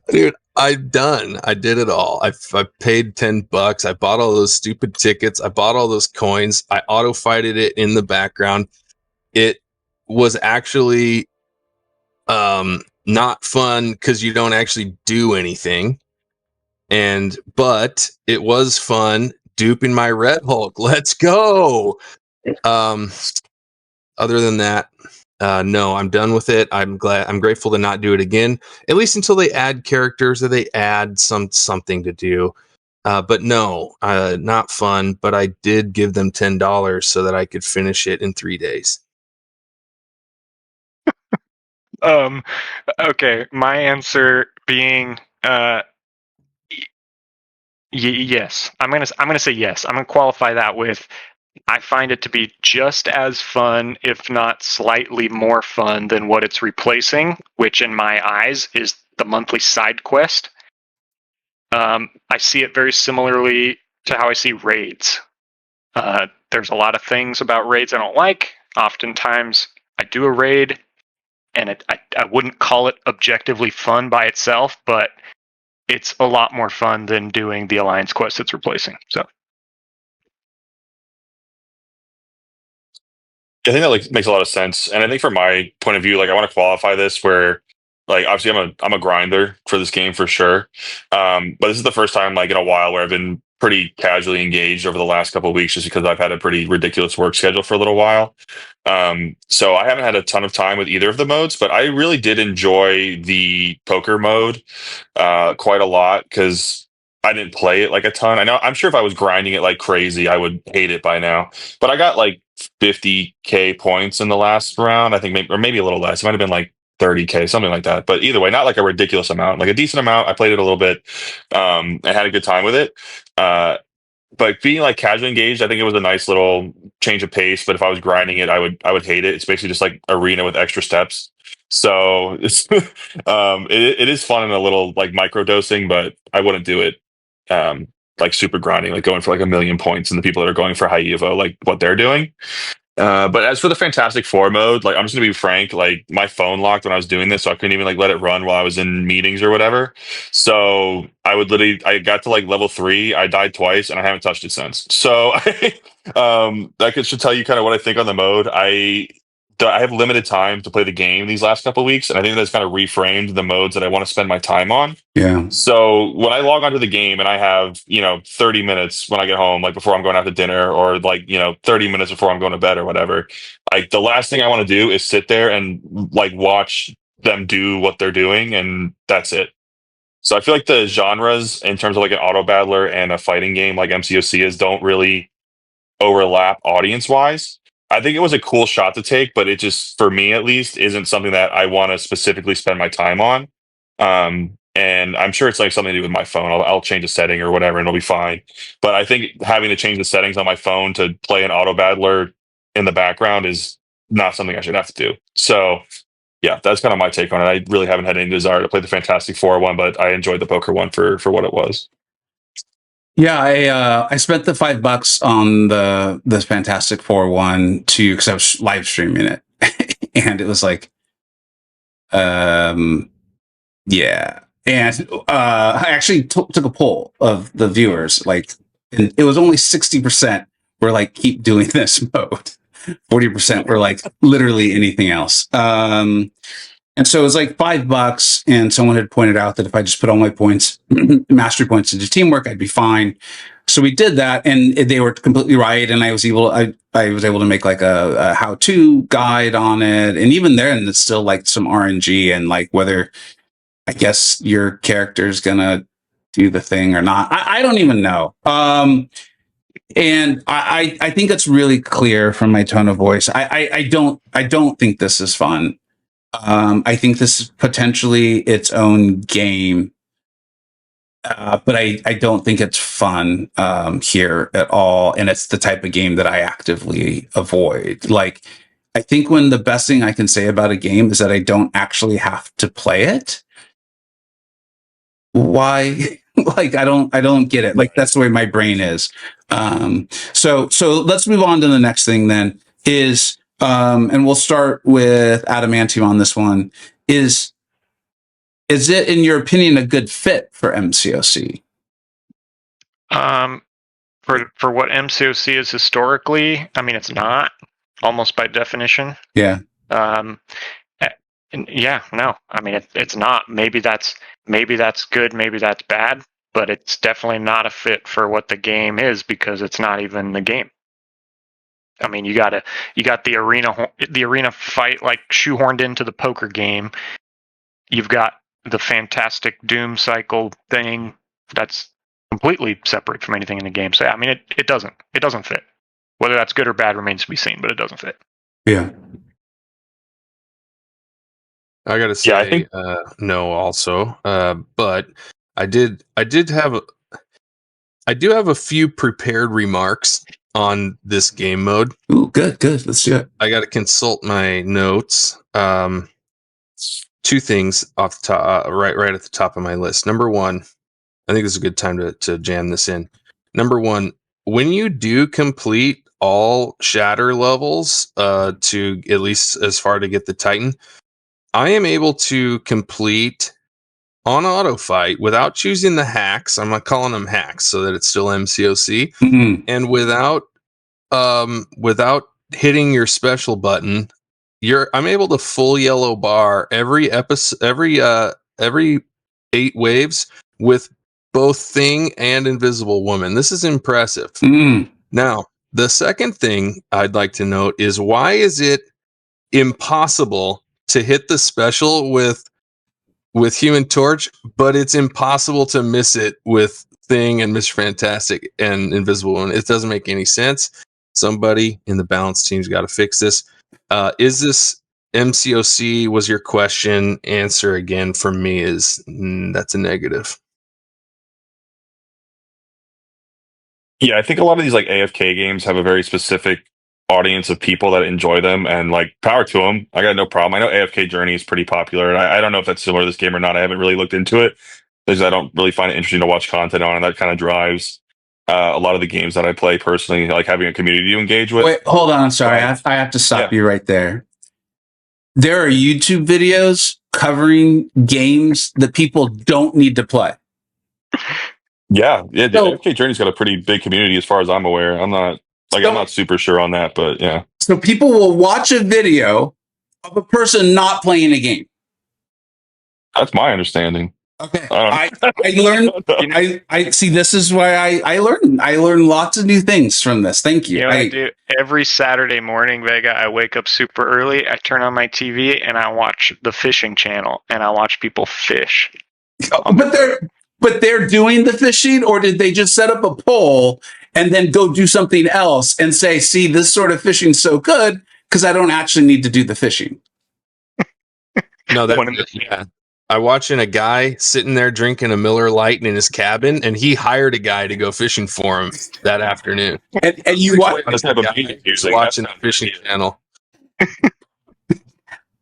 Dude, I'm done. I did it all. I paid $10. I bought all those stupid tickets. I bought all those coins. I auto-fighted it in the background. It was actually not fun because you don't actually do anything. But it was fun duping my Red Hulk. Let's go. Other than that, no, I'm done with it. I'm grateful to not do it again, at least until they add characters or they add something to do. But no, not fun. But I did give them $10 so that I could finish it in 3 days. Okay, my answer being yes. I'm gonna say yes. I'm gonna qualify that with I find it to be just as fun, if not slightly more fun, than what it's replacing, which in my eyes is the monthly side quest. I see it very similarly to how I see raids. There's a lot of things about raids I don't like. Oftentimes, I do a raid, and I wouldn't call it objectively fun by itself, but it's a lot more fun than doing the Alliance quest it's replacing. So. I think that like makes a lot of sense, and I think from my point of view, like I want to qualify this where, like, obviously I'm a grinder for this game for sure, but this is the first time like in a while where I've been pretty casually engaged over the last couple of weeks, just because I've had a pretty ridiculous work schedule for a little while. So I haven't had a ton of time with either of the modes, but I really did enjoy the poker mode quite a lot because I didn't play it like a ton. I'm sure if I was grinding it like crazy, I would hate it by now. But I got like 50K points in the last round. I think maybe a little less. It might have been like 30K, something like that. But either way, not like a ridiculous amount, like a decent amount. I played it a little bit and had a good time with it. But being like casually engaged, I think it was a nice little change of pace. But if I was grinding it, I would hate it. It's basically just like arena with extra steps. So it's it is fun and a little like micro dosing, but I wouldn't do it like super grinding, like going for like 1,000,000 points, and the people that are going for high evo, like what they're doing. But as for the Fantastic Four mode, like I'm just gonna be frank, like my phone locked when I was doing this, so I couldn't even like let it run while I was in meetings or whatever. So I got to like level 3, I died twice, and I haven't touched it since. So should tell you kind of what I think on the mode. I have limited time to play the game these last couple of weeks, and I think that's kind of reframed the modes that I want to spend my time on. Yeah. So when I log onto the game and I have, 30 minutes when I get home, like before I'm going out to dinner, or like, 30 minutes before I'm going to bed or whatever, like the last thing I want to do is sit there and like watch them do what they're doing, and that's it. So I feel like the genres in terms of like an auto battler and a fighting game like MCoC is don't really overlap audience wise. I think it was a cool shot to take, but it just, for me at least, isn't something that I want to specifically spend my time on. And I'm sure it's like something to do with my phone. I'll change a setting or whatever, and it'll be fine. But I think having to change the settings on my phone to play an auto battler in the background is not something I should have to do. So yeah, that's kind of my take on it. I really haven't had any desire to play the Fantastic Four one, but I enjoyed the poker one for what it was. Yeah, I spent the $5 on the Fantastic Four one because I was live streaming it, and it was like, yeah, and I actually took a poll of the viewers, like, and it was only 60% were like keep doing this mode, 40% were like literally anything else. And so it was like $5, and someone had pointed out that if I just put all my points, mastery points into teamwork, I'd be fine. So we did that, and they were completely right. And I was able to make like a how-to guide on it, and even then, it's still like some RNG and like whether I guess your character's gonna do the thing or not. I don't even know. And I think it's really clear from my tone of voice. I don't think this is fun. I think this is potentially its own game, but I don't think it's fun here at all. And it's the type of game that I actively avoid. Like, I think when the best thing I can say about a game is that I don't actually have to play it. Why? Like, I don't get it. Like, that's the way my brain is. So let's move on to the next thing then is, and we'll start with Adamantium on this one. Is it, in your opinion, a good fit for MCoC? For what MCoC is historically, I mean, it's not, almost by definition. Yeah. Yeah, no, I mean, it's not. Maybe that's good, maybe that's bad, but it's definitely not a fit for what the game is, because it's not even the game. I mean, you got the arena fight like shoehorned into the poker game. You've got the fantastic Doom cycle thing that's completely separate from anything in the game. So yeah, I mean, it doesn't fit. Whether that's good or bad remains to be seen, but it doesn't fit. Yeah. I gotta say, Yeah, I think- no. Also, but I do have a few prepared remarks on this game mode. Ooh, good. Let's do it. I got to consult my notes. Two things off the top, right at the top of my list. Number one, I think this is a good time to jam this in. Number one, when you do complete all shatter levels, to at least as far to get the Titan, I am able to complete on auto fight without choosing the hacks. I'm not calling them hacks so that it's still MCoC, and without hitting your special button, I'm able to full yellow bar every episode, every 8 waves with both Thing and Invisible Woman. This is impressive. Now, the second thing I'd like to note is, why is it impossible to hit the special with Human Torch, but it's impossible to miss it with Thing and Mr. Fantastic and Invisible Woman? It doesn't make any sense. Somebody in the balance team's got to fix this. Is this MCoC? Was your question? Answer again from me is that's a negative. Yeah, I think a lot of these like AFK games have a very specific audience of people that enjoy them, and like, power to them. I got no problem. I know AFK Journey is pretty popular, and I don't know if that's similar to this game or not. I haven't really looked into it because I don't really find it interesting to watch content on, and that kind of drives a lot of the games that I play personally, like having a community to engage with. Wait, hold on. I'm sorry. I have to stop you right there. There are YouTube videos covering games that people don't need to play. Yeah. AFK Journey's got a pretty big community as far as I'm aware. I'm not super sure on that, but yeah. So people will watch a video of a person not playing a game. That's my understanding. Okay. I learned. I see. This is why I learned. I learned lots of new things from this. Thank you. You know what I do? Every Saturday morning, Vega, I wake up super early. I turn on my TV and I watch the fishing channel, and I watch people fish. But they're doing the fishing, or did they just set up a pole and then go do something else and say, "See, this sort of fishing's so good because I don't actually need to do the fishing." No, yeah. I watching a guy sitting there drinking a Miller Lite in his cabin, and he hired a guy to go fishing for him that afternoon. And you watch watching the fishing channel.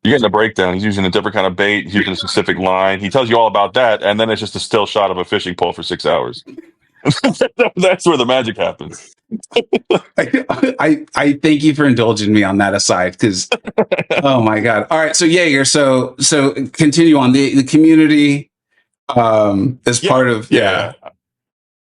You're getting a breakdown. He's using a different kind of bait. He's using a specific line. He tells you all about that, and then it's just a still shot of a fishing pole for 6 hours. That's where the magic happens. I thank you for indulging me on that aside, because oh my god. All right, so Jaeger, so continue on. The community is part of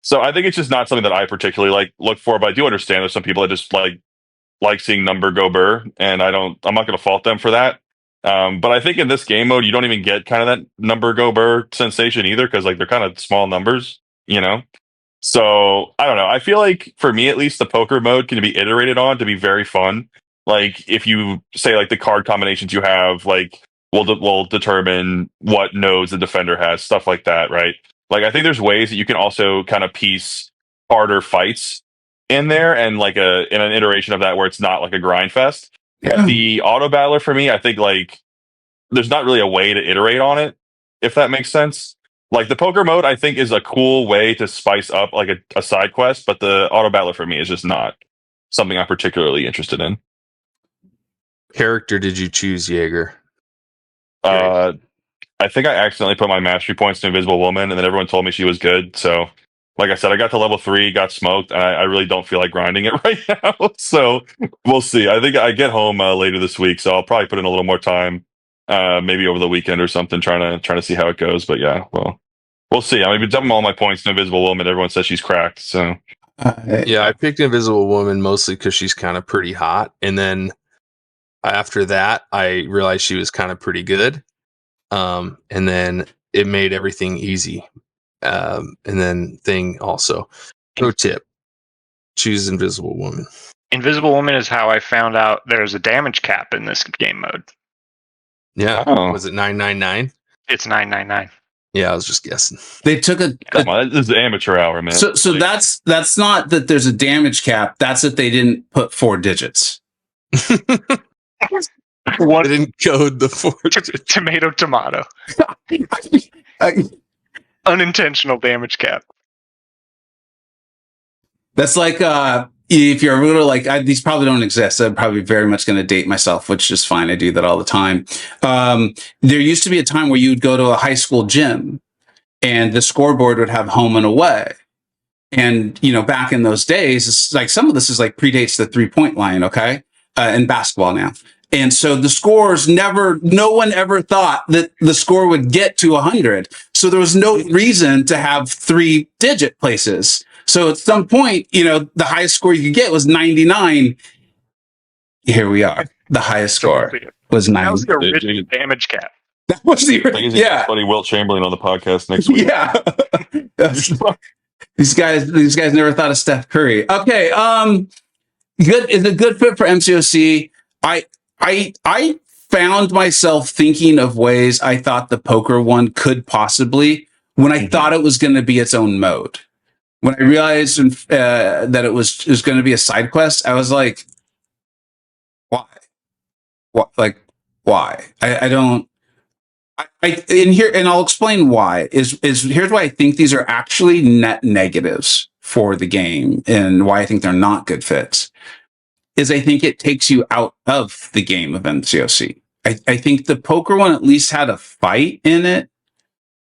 So I think it's just not something that I particularly look for, but I do understand there's some people that just like seeing number go burr, and I'm not going to fault them for that. But I think in this game mode, you don't even get kind of that number go burr sensation either, because like they're kind of small numbers, you know. So I don't know. I feel like for me at least, the poker mode can be iterated on to be very fun. Like if you say like the card combinations you have, like will determine what nodes the defender has, stuff like that, right? Like I think there's ways that you can also kind of piece harder fights in there, and like in an iteration of that where it's not like a grind fest. Yeah. The auto battler for me, I think like there's not really a way to iterate on it, if that makes sense. Like the poker mode, I think is a cool way to spice up like a side quest, but the auto battler for me is just not something I'm particularly interested in. Character did you choose, Jaeger? I think I accidentally put my mastery points to Invisible Woman, and then everyone told me she was good. So, like I said, I got to level 3, got smoked, and I really don't feel like grinding it right now. So we'll see. I think I get home later this week, so I'll probably put in a little more time, maybe over the weekend or something, trying to see how it goes. But yeah, well, we'll see. I'm been dumping all my points to Invisible Woman. Everyone says she's cracked. So Yeah, I picked Invisible Woman mostly because she's kind of pretty hot, and then after that, I realized she was kind of pretty good. And then it made everything easy. And then thing also. Pro tip: choose Invisible Woman. Invisible Woman is how I found out there's a damage cap in this game mode. Yeah, Oh. was it 999? It's 999. Yeah, I was just guessing. They took a come on, this is amateur hour, man. so Like, that's not that there's a damage cap. That's that they didn't put 4 digits. One I didn't code the 4. tomato. Unintentional damage cap. That's like if you're ever like these probably don't exist. I'm probably very much going to date myself, which is fine. I do that all the time. There used to be a time where you'd go to a high school gym, and the scoreboard would have home and away. And you know, back in those days, it's like some of this is like predates the 3-point line. Okay, in basketball now. And so the scores no one ever thought that the score would get to 100. So there was no reason to have 3-digit places. So at some point, you know, the highest score you could get was 99. Here we are. The highest score was That was 90. the original damage cap. That was the yeah. Buddy Wilt Chamberlain on the podcast next week. Yeah. These guys never thought of Steph Curry. Okay. Good. It's a good fit for MCoC. I found myself thinking of ways I thought the poker one could possibly, when I thought it was going to be its own mode. When I realized that it was going to be a side quest, I was like, why? What? Like, why? I don't. And I'll explain why. Here's why I think these are actually net negatives for the game, and why I think they're not good fits. Is I think it takes you out of the game of MCoC. I think the poker one at least had a fight in it.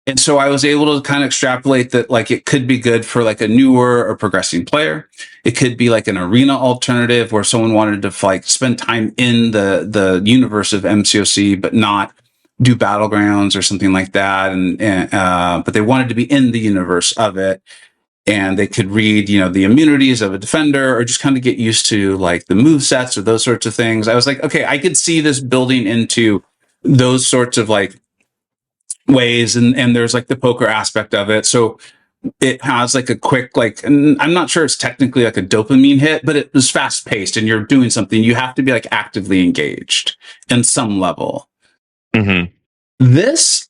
And so I was able to kind of extrapolate that like it could be good for like a newer or progressing player. It could be like an arena alternative where someone wanted to like spend time in the universe of MCoC, but not do battlegrounds or something like that. But they wanted to be in the universe of it. And they could read, you know, the immunities of a defender, or just kind of get used to like the move sets or those sorts of things. I was like, okay, I could see this building into those sorts of like ways. And there's like the poker aspect of it. So it has like a quick, like, and I'm not sure it's technically like a dopamine hit, but it was fast paced and you're doing something. You have to be like actively engaged in some level. Mm-hmm. This,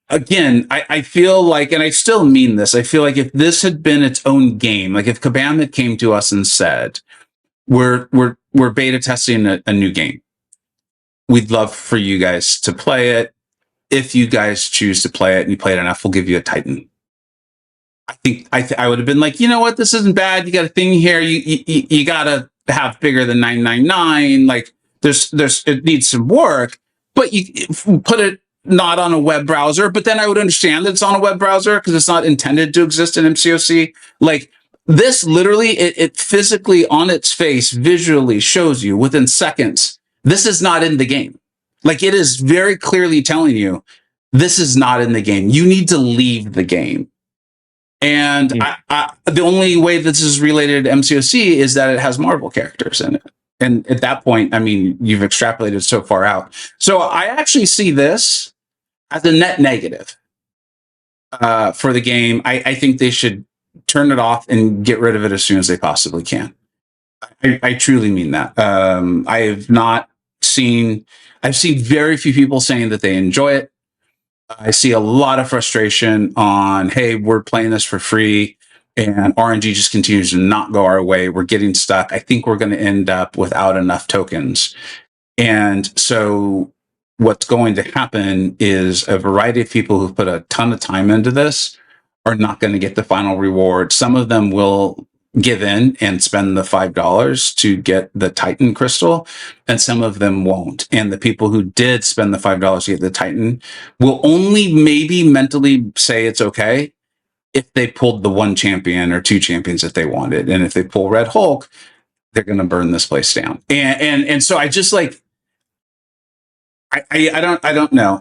again, I feel like, and I still mean this, I feel like if this had been its own game, like if Kabam had came to us and said, we're beta testing a new game. We'd love for you guys to play it. If you guys choose to play it and you play it enough, we'll give you a Titan. I think I would have been like, you know what, this isn't bad. You got a thing here. You got to have bigger than 999. Like it needs some work, but you put it not on a web browser. But then I would understand that it's on a web browser because it's not intended to exist in MCoC. Like this, literally, it physically on its face visually shows you within seconds this is not in the game. Like it is very clearly telling you this is not in the game. You need to leave the game. And the only way this is related to MCoC is that it has Marvel characters in it. And at that point, I mean, you've extrapolated so far out. So I actually see this as a net negative for the game. I think they should turn it off and get rid of it as soon as they possibly can. I truly mean that. I've seen very few people saying that they enjoy it. I see a lot of frustration on, hey, we're playing this for free and RNG just continues to not go our way. We're getting stuck. I think we're going to end up without enough tokens. And so what's going to happen is a variety of people who've put a ton of time into this are not going to get the final reward. Some of them will give in and spend the $5 to get the Titan crystal, and some of them won't. And the people who did spend the $5 to get the Titan will only maybe mentally say it's okay if they pulled the one champion or two champions that they wanted. And if they pull Red Hulk, they're going to burn this place down. And so I just like, I don't know.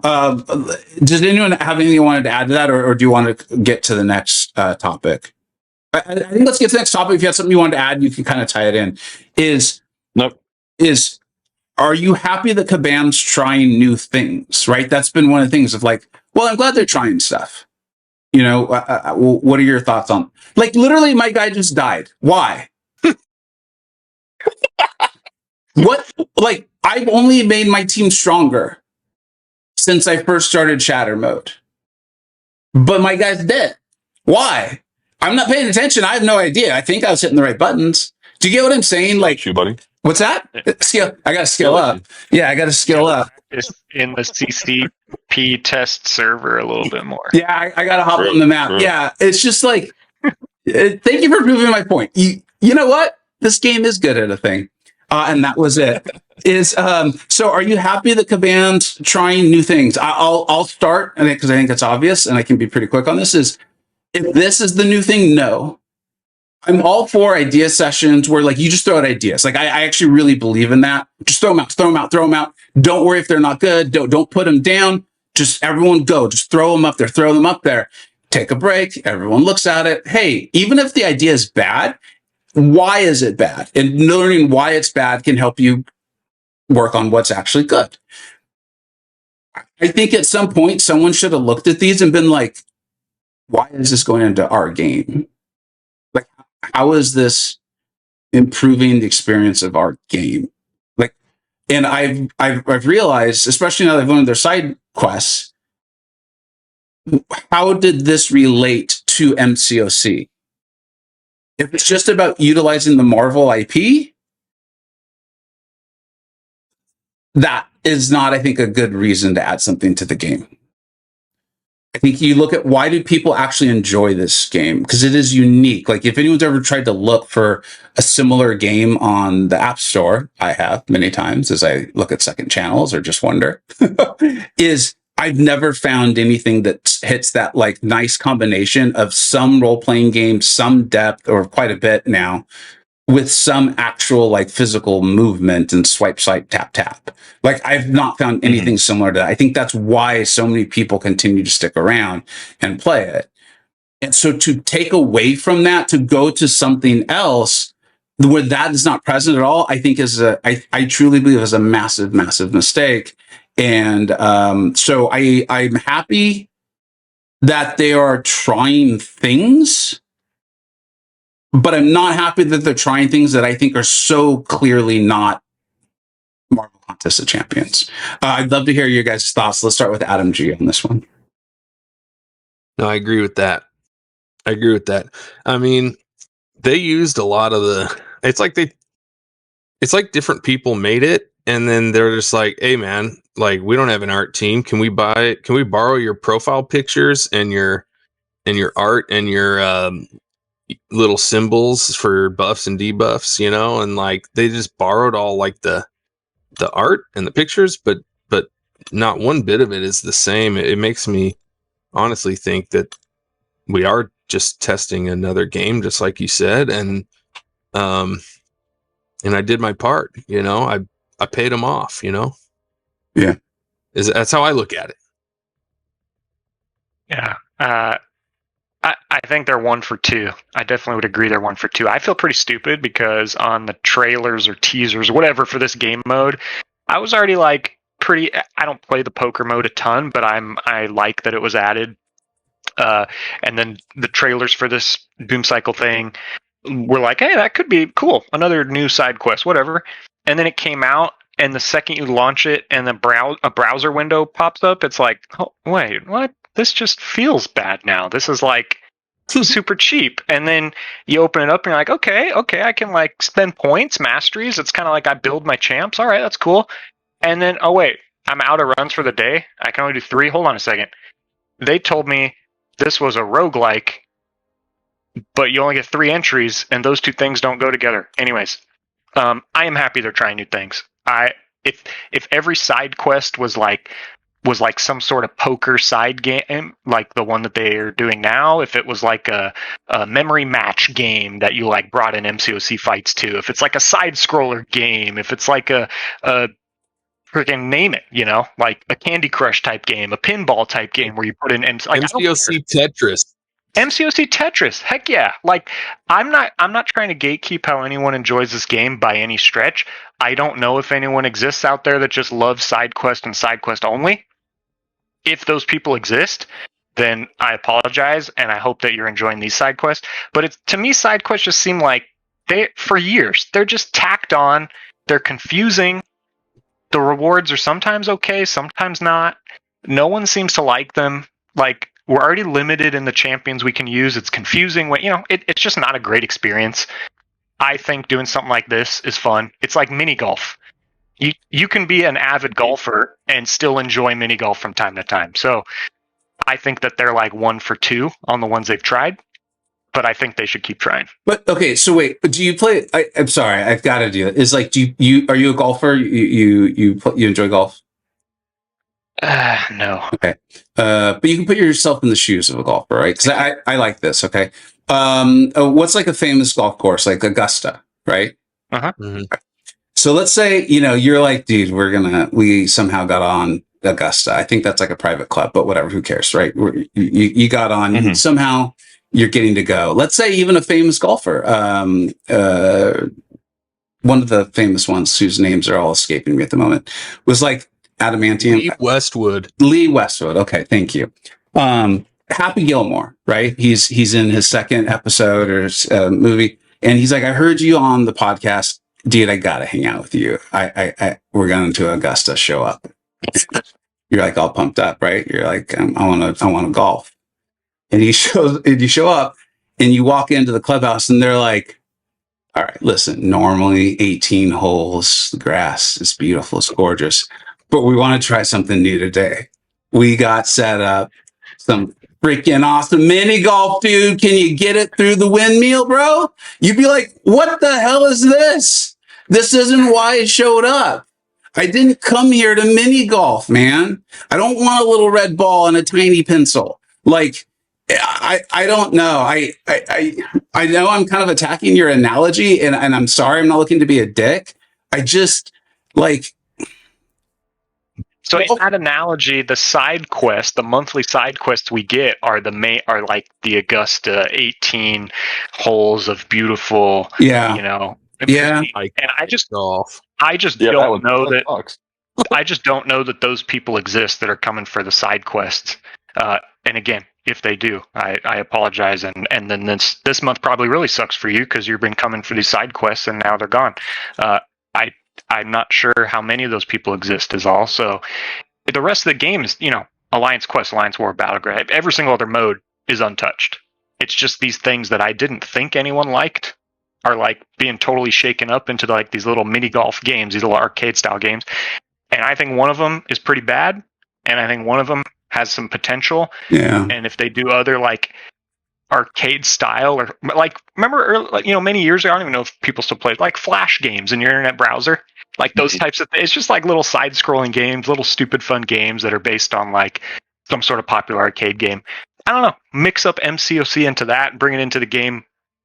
Does anyone have anything you wanted to add to that, or do you want to get to the next topic? I think let's get to the next topic. If you have something you wanted to add, you can kind of tie it in. Are you happy that Kabam's trying new things, right? That's been one of the things of like, well, I'm glad they're trying stuff. You know, what are your thoughts on, like, literally my guy just died. Why? What? Like, I've only made my team stronger since I first started Shatter mode. But my guy's dead. Why? I'm not paying attention. I have no idea. I think I was hitting the right buttons. Do you get what I'm saying? Like, you, buddy. What's that? Skill. I got to skill up. Yeah, I got to skill up. Just in the CCP test server a little bit more. Yeah, I got to hop on the map. Yeah, it's just like, thank you for proving my point. You know what? This game is good at a thing. And that was it. So are you happy that Kabam's trying new things? I'll start, because I think it's obvious, and I can be pretty quick on this, is if this is the new thing, no. I'm all for idea sessions where, like, you just throw out ideas. Like, I actually really believe in that. Just throw them out. Don't worry if they're not good. Don't put them down. Just everyone go. Just throw them up there. Take a break. Everyone looks at it. Hey, even if the idea is bad, why is it bad? And learning why it's bad can help you work on what's actually good. I think at some point, someone should have looked at these and been like, why is this going into our game? Like, how is this improving the experience of our game? Like, and I've realized, especially now that I've learned their side quests, how did this relate to MCoC? If it's just about utilizing the Marvel IP, that is not, I think, a good reason to add something to the game. I think you look at why do people actually enjoy this game? Because it is unique. Like, if anyone's ever tried to look for a similar game on the App Store, I have many times as I look at second channels or just wonder, is I've never found anything that hits that like nice combination of some role-playing game, some depth, or quite a bit now, with some actual like physical movement and swipe, tap. Like, I've not found anything similar to that. I think that's why so many people continue to stick around and play it. And so to take away from that, to go to something else where that is not present at all, I think I truly believe is a massive, massive mistake. And so I'm happy that they are trying things, but I'm not happy that they're trying things that I think are so clearly not Marvel Contest of Champions. I'd love to hear your guys' thoughts. Let's start with Adam G on this one. No, I agree with that. I mean, they used a lot of it's like different people made it, and then they're just like, hey man, like, we don't have an art team. Can we borrow your profile pictures and your art and your little symbols for buffs and debuffs, you know? And like, they just borrowed all like the art and the pictures, but not one bit of it is the same. It makes me honestly think that we are just testing another game, just like you said. And I did my part, you know, I paid them off, you know? Yeah. That's how I look at it. Yeah. I think they're 1 for 2. I definitely would agree they're 1 for 2. I feel pretty stupid because on the trailers or teasers or whatever for this game mode, I was already like pretty. I don't play the poker mode a ton, but I like that it was added. And then the trailers for this Doom Cycle thing were like, hey, that could be cool. Another new side quest, whatever. And then it came out, and the second you launch it and the a browser window pops up, it's like, oh, wait, what? This just feels bad now. This is like super cheap. And then you open it up and you're like, okay, I can like spend points, masteries. It's kind of like I build my champs. All right, that's cool. And then, oh wait, I'm out of runs for the day. I can only do 3. Hold on a second. They told me this was a roguelike, but you only get 3 entries, and those 2 things don't go together. Anyways, I am happy they're trying new things. If every side quest was like some sort of poker side game, like the one that they are doing now, if it was like a memory match game that you like brought in MCoC fights to, if it's like a side scroller game, if it's like a freaking name it, like a Candy Crush type game, a pinball type game where you put in like, MCoC Tetris. MCoC Tetris, heck yeah! Like I'm not trying to gatekeep how anyone enjoys this game by any stretch. I don't know if anyone exists out there that just loves side quest and side quest only. If those people exist, then I apologize, and I hope that you're enjoying these side quests. But to me, side quests just seem like for years they're just tacked on. They're confusing. The rewards are sometimes okay, sometimes not. No one seems to like them. Like, we're already limited in the champions we can use. It's confusing. It's just not a great experience. I think doing something like this is fun. It's like mini golf. You can be an avid golfer and still enjoy mini golf from time to time. So I think that they're like 1 for 2 on the ones they've tried, but I think they should keep trying. But okay, so wait, do you play? I'm sorry, I've got to do it. Is like, are you a golfer? You enjoy golf? No. Okay, but you can put yourself in the shoes of a golfer, right? Because I like this. Okay, what's like a famous golf course like Augusta, right? Uh-huh. Mm-hmm. So let's say you're like, dude, we somehow got on Augusta. I think that's like a private club, but whatever, who cares, right? You got on, Mhm. somehow you're getting to go. Let's say even a famous golfer, one of the famous ones whose names are all escaping me at the moment, was like Adamantium. Lee Westwood. Okay, thank you. Happy Gilmore, right? He's in his second episode or movie, and he's like, I heard you on the podcast. Dude, I gotta hang out with you. We're going to Augusta. Show up. You're like all pumped up, right? You're like, I want to golf. And you show up, and you walk into the clubhouse, and they're like, all right, listen, normally 18 holes, the grass is beautiful, it's gorgeous, but we want to try something new today. We got set up some freaking awesome mini golf, dude. Can you get it through the windmill, bro? You'd be like, what the hell is this? This isn't why I showed up. I didn't come here to mini golf, man. I don't want a little red ball and a tiny pencil. Like, I don't know. I know I'm kind of attacking your analogy, and I'm sorry, I'm not looking to be a dick. I just like. So in that analogy, the side quest, the monthly side quests we get are like the Augusta 18 holes of beautiful, Yeah. Yeah. And I just don't know that. I just don't know that those people exist that are coming for the side quests. And again, if they do, I apologize. And then this month probably really sucks for you because you've been coming for these side quests and now they're gone. I'm not sure how many of those people exist is all. So the rest of the game is, Alliance Quest, Alliance War, Battleground. Every single other mode is untouched. It's just these things that I didn't think anyone liked are like being totally shaken up into like these little mini golf games, these little arcade style games. And I think one of them is pretty bad. And I think one of them has some potential. Yeah. And if they do other like arcade style or like, remember, many years ago, I don't even know if people still play like Flash games in your internet browser, like those types of things. It's just like little side scrolling games, little stupid fun games that are based on like some sort of popular arcade game. I don't know, mix up MCoC into that, bring it into the game,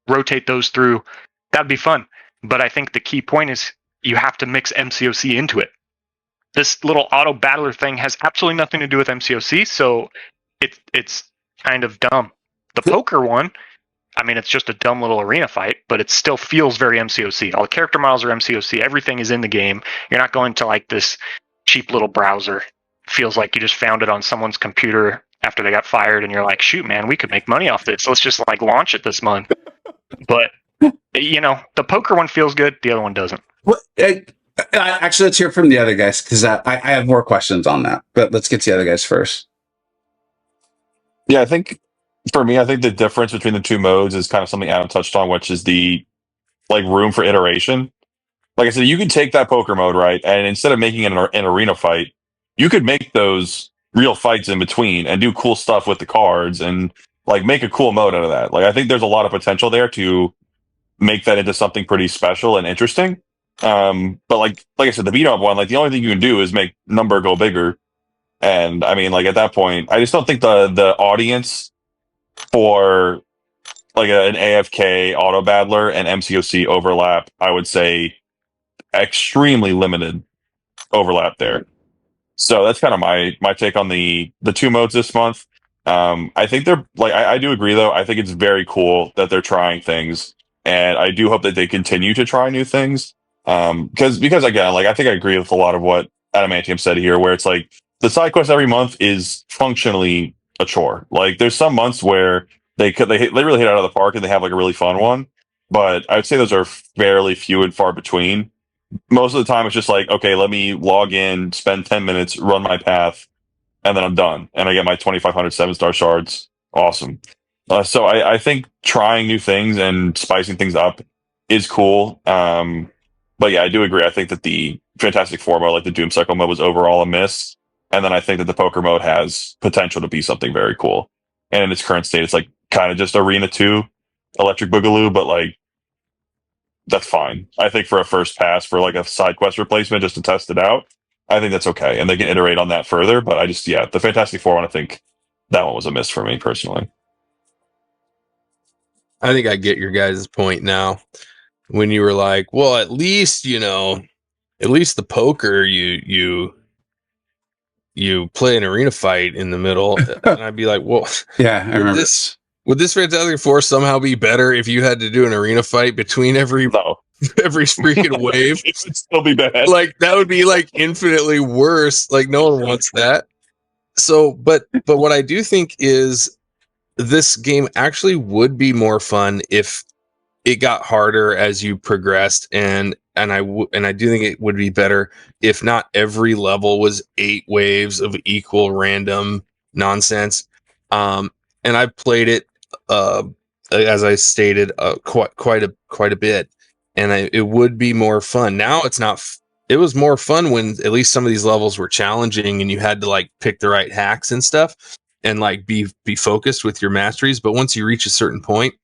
rotate those through. That'd be fun. But I think the key point is you have to mix MCoC into it. This little auto battler thing has absolutely nothing to do with MCoC, so it's kind of dumb. The poker one, I mean, it's just a dumb little arena fight, but it still feels very MCoC. All the character models are MCoC. Everything is in the game. You're not going to like this cheap little browser. Feels like you just found it on someone's computer after they got fired, and you're like, shoot, man, we could make money off this. Let's just like launch it this month. But the poker one feels good. The other one doesn't. Well, actually, let's hear from the other guys, because I have more questions on that. But let's get to the other guys first. Yeah, I think for me, I think the difference between the two modes is kind of something Adam touched on, which is the like room for iteration. Like I said, you could take that poker mode, right, and instead of making it an arena fight, you could make those real fights in between and do cool stuff with the cards and like make a cool mode out of that. Like I think there's a lot of potential there to make that into something pretty special and interesting. But like I said, the beat up one, like the only thing you can do is make number go bigger. And I mean, like at that point, I just don't think the audience for like an AFK auto battler and MCoC overlap, I would say extremely limited overlap there. So that's kind of my take on the two modes this month. I think they're like, I do agree though. I think it's very cool that they're trying things, and I do hope that they continue to try new things. Because again, like I think I agree with a lot of what Adamantium said here, where it's like the side quest every month is functionally a chore. Like there's some months where they really hit out of the park and they have like a really fun one, but I would say those are fairly few and far between. Most of the time it's just like, okay, let me log in, spend 10 minutes, run my path, and then I'm done. And I get my 2,500 7-star shards. Awesome. So I think trying new things and spicing things up is cool. But yeah, I do agree. I think that the Fantastic Four mode, like the Doom Cycle mode, was overall a miss. And then I think that the poker mode has potential to be something very cool. And in its current state, it's like kind of just Arena 2, Electric Boogaloo, but like, that's fine. I think for a first pass, for like a side quest replacement, just to test it out, I think that's okay. And they can iterate on that further. But the Fantastic Four one, I think that one was a miss for me personally. I think I get your guys' point now. When you were like, well, at least the poker, you play an arena fight in the middle. And I'd be like, well, yeah, I remember this. Would this Fantastic Four somehow be better if you had to do an arena fight between every freaking wave? It would still be bad. Like that would be like infinitely worse. Like no one wants that. So, but what I do think is this game actually would be more fun if it got harder as you progressed, and I do think it would be better if not every level was 8 waves of equal random nonsense. And I've played it as I stated quite a bit, and it would be more fun. Now it's not. It was more fun when at least some of these levels were challenging and you had to like pick the right hacks and stuff and like be focused with your masteries. But once you reach a certain point,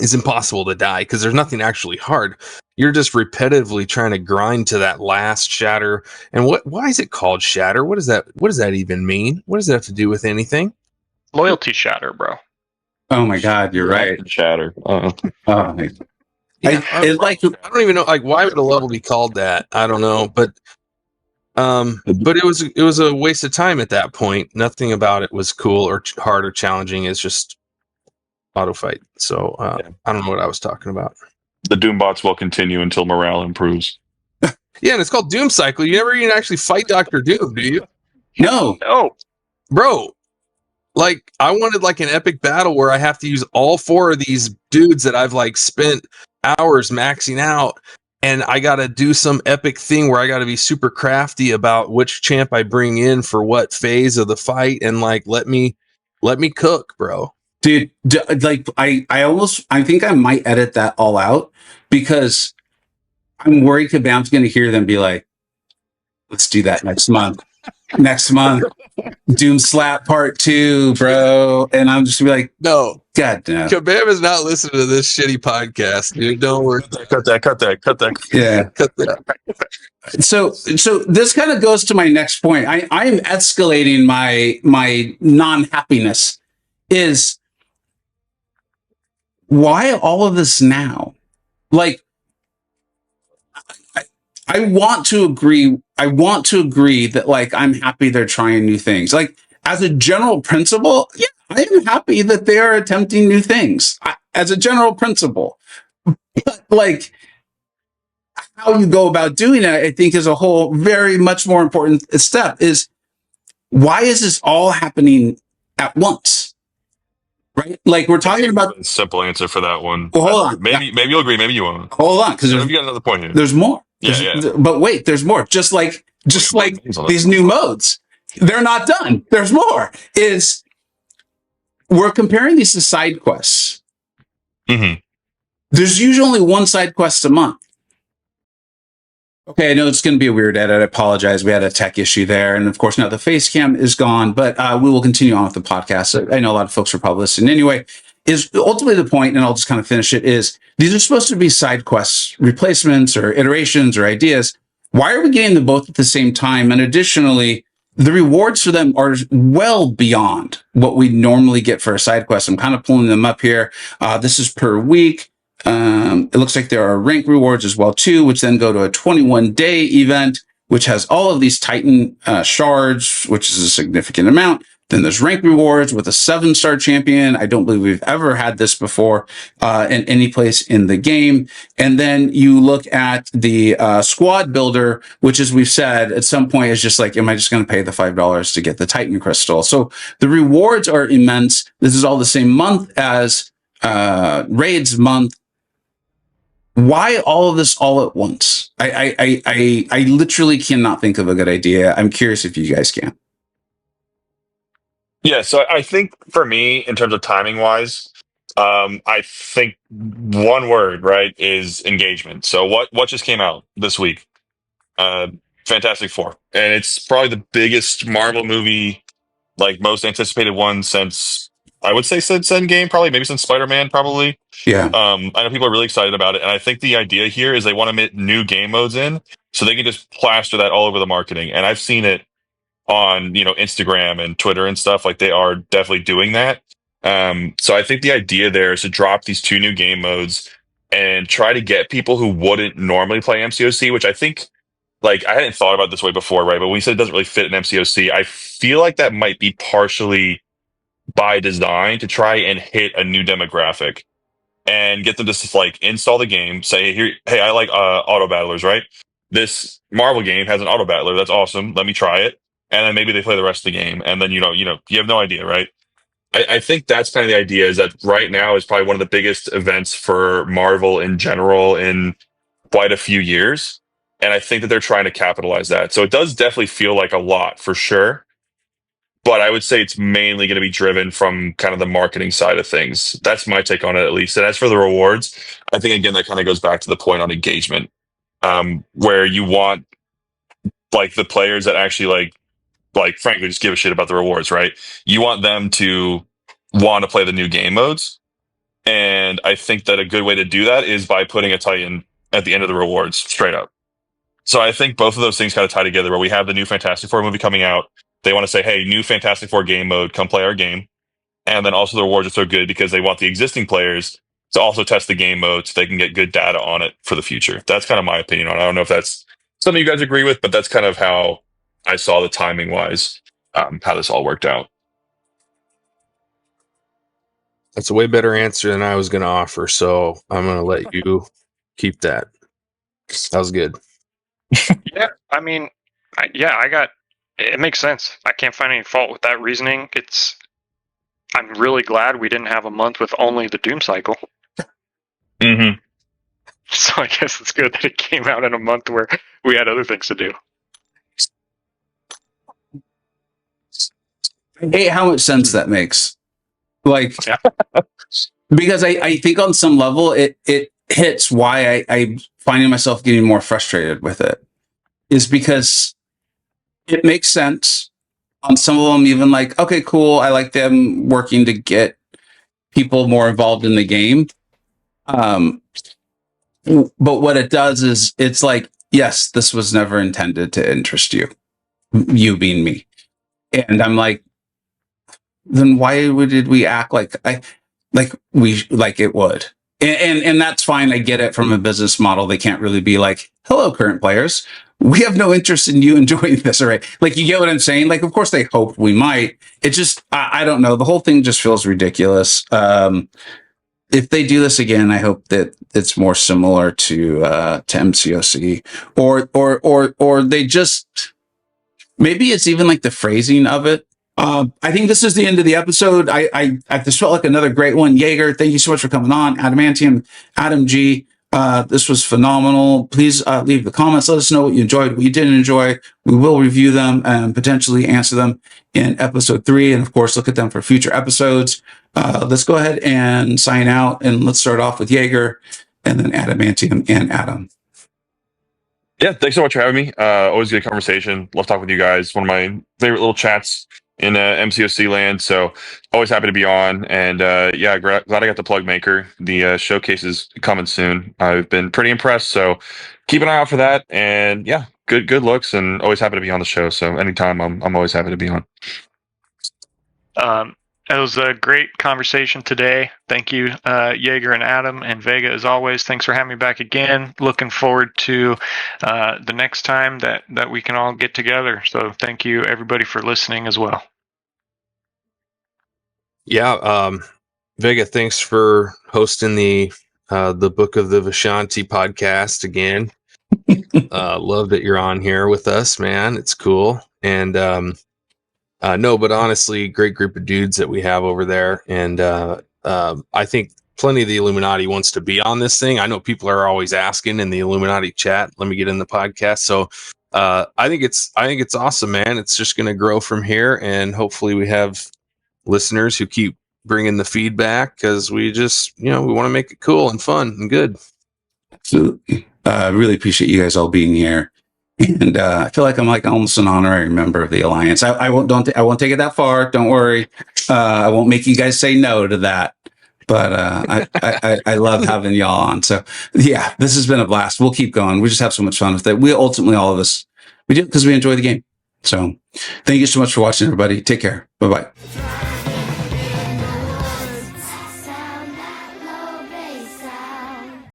it's impossible to die because there's nothing actually hard. You're just repetitively trying to grind to that last shatter. And why is it called shatter? What does that even mean? What does that have to do with anything? Loyalty shatter, bro. Oh my God, you're right. Shatter. Oh, Yeah, I don't even know. Like, why would a level be called that? I don't know, but it was a waste of time at that point. Nothing about it was cool or hard or challenging. It's just auto fight. So I don't know what I was talking about. The Doom bots will continue until morale improves. Yeah, and it's called Doom Cycle. You never even actually fight Dr. Doom, do you? No, Bro. Like, I wanted like an epic battle where I have to use all 4 of these dudes that I've like spent hours maxing out, and I got to do some epic thing where I got to be super crafty about which champ I bring in for what phase of the fight, and like let me cook, bro. dude. Like I think I might edit that all out because I'm worried Kabam's going to hear them be like, "Let's do that next month." Doom Slap Part 2, bro. And I'm just gonna be like, No. God damn. Kabam is not listening to this shitty podcast, dude. Don't worry. Cut that. Yeah. Cut that. So this kind of goes to my next point. I am escalating my non-happiness is why all of this now? Like, I want to agree that like I'm happy they're trying new things. Like as a general principle, yeah, I am happy that they are attempting new things as a general principle. But like how you go about doing it, I think is a whole very much more important step is why is this all happening at once? Right? Like we're talking about simple answer for that one. Well, hold on. Maybe you'll agree, maybe you won't. Hold on, because you got another point here. There's more. Yeah. But wait, there's more. Just like these new modes, they're not done. There's more. We're comparing these to side quests. Mm-hmm. There's usually only one side quest a month. Okay, I know it's going to be a weird edit. I apologize. We had a tech issue there. And of course, now the face cam is gone, but we will continue on with the podcast. I know a lot of folks are probably listening anyway. Is ultimately the point, and I'll just kind of finish it, is these are supposed to be side quests, replacements or iterations or ideas. Why are we getting them both at the same time? And additionally, the rewards for them are well beyond what we normally get for a side quest. I'm kind of pulling them up here. This is per week. It looks like there are rank rewards as well too, which then go to a 21-day event, which has all of these Titan shards, which is a significant amount. Then there's rank rewards with a 7-star champion. I don't believe we've ever had this before in any place in the game. And then you look at the squad builder, which, as we've said, at some point is just like, am I just going to pay the $5 to get the Titan crystal? So the rewards are immense. This is all the same month as raids month. Why all of this all at once? I literally cannot think of a good idea. I'm curious if you guys can. Yeah, so I think for me, in terms of timing wise, I think one word, right, is engagement. So what just came out this week? Fantastic Four. And it's probably the biggest Marvel movie, like most anticipated one since, I would say since Endgame, probably, maybe since Spider-Man, probably. Yeah. I know people are really excited about it. And I think the idea here is they want to get new game modes in so they can just plaster that all over the marketing. And I've seen it on, Instagram and Twitter and stuff. Like they are definitely doing that. So I think the idea there is to drop these 2 new game modes and try to get people who wouldn't normally play MCoC, which I think, like, I hadn't thought about it this way before, right? But when you said it doesn't really fit in MCoC, I feel like that might be partially by design to try and hit a new demographic and get them to just like install the game, say, hey, I like auto battlers, right? This Marvel game has an auto battler. That's awesome. Let me try it. And then maybe they play the rest of the game. And then, you have no idea, right? I think that's kind of the idea, is that right now is probably one of the biggest events for Marvel in general in quite a few years. And I think that they're trying to capitalize that. So it does definitely feel like a lot for sure. But I would say it's mainly going to be driven from kind of the marketing side of things. That's my take on it, at least. And as for the rewards, I think, again, that kind of goes back to the point on engagement, where you want like the players that actually like frankly just give a shit about the rewards, right? You want them to want to play the new game modes. And I think that a good way to do that is by putting a Titan at the end of the rewards, straight up. So I think both of those things kind of tie together, where we have the new Fantastic Four movie coming out. They want to say, hey, new Fantastic Four game mode, come play our game. And then also the rewards are so good because they want the existing players to also test the game mode so they can get good data on it for the future. That's kind of my opinion on it. I don't know if that's something you guys agree with, but that's kind of how I saw the timing wise, how this all worked out. That's a way better answer than I was going to offer, so I'm going to let you keep that. That was good. Yeah, I mean, it makes sense. I can't find any fault with that reasoning. I'm really glad we didn't have a month with only the Doom cycle. Mm-hmm. So I guess it's good that it came out in a month where we had other things to do. I hate how much sense that makes. Like, Yeah. Because I think on some level it hits why I'm finding myself getting more frustrated with it, is because it makes sense on some of them. Even like, okay, cool, I like them working to get people more involved in the game. But what it does is it's like, yes, this was never intended to interest you, you being me. And I'm like, then why did we act like it would? And that's fine. I get it from a business model. They can't really be like, hello, current players. we have no interest in you enjoying this, all right? Like, you get what I'm saying? Like, of course they hope we might. It just, I don't know. The whole thing just feels ridiculous. If they do this again, I hope that it's more similar to MCoC, or they just, maybe it's even like the phrasing of it. I think this is the end of the episode. I just felt like another great one. Jaeger, thank you so much for coming on. Adamantium, Adam G. This was phenomenal. Please leave the comments. Let us know what you enjoyed, what you didn't enjoy. We will review them and potentially answer them in episode 3. And of course, look at them for future episodes. Let's go ahead and sign out. And let's start off with Jaeger and then Adamantium and Adam. Yeah, thanks so much for having me. Always good conversation. Love talking with you guys. One of my favorite little chats in MCoC land. So always happy to be on. And yeah, glad I got the plug maker. The showcase is coming soon. I've been pretty impressed. So keep an eye out for that. And yeah, good looks, and always happy to be on the show. So anytime, I'm always happy to be on. It was a great conversation today. Thank you, Jaeger and Adam and Vega, as always. Thanks for having me back again. Looking forward to the next time that we can all get together. So thank you, everybody, for listening as well. Yeah, Vega, thanks for hosting the Book of the Vishanti podcast again. Love that you're on here with us, man. It's cool. And no, but honestly, great group of dudes that we have over there. And I think plenty of the Illuminati wants to be on this thing. I know people are always asking in the Illuminati chat, let me get in the podcast. So I think it's awesome, man. It's just going to grow from here. And hopefully we have listeners who keep bringing the feedback, because we just, we want to make it cool and fun and good. Absolutely. I really appreciate you guys all being here. And I feel like I'm like almost an honorary member of the Alliance. I won't take it that far. Don't worry. I won't make you guys say no to that. But I love having y'all on. So yeah, this has been a blast. We'll keep going. We just have so much fun with it. We ultimately, all of us, we do it because we enjoy the game. So thank you so much for watching, everybody. Take care. Bye-bye.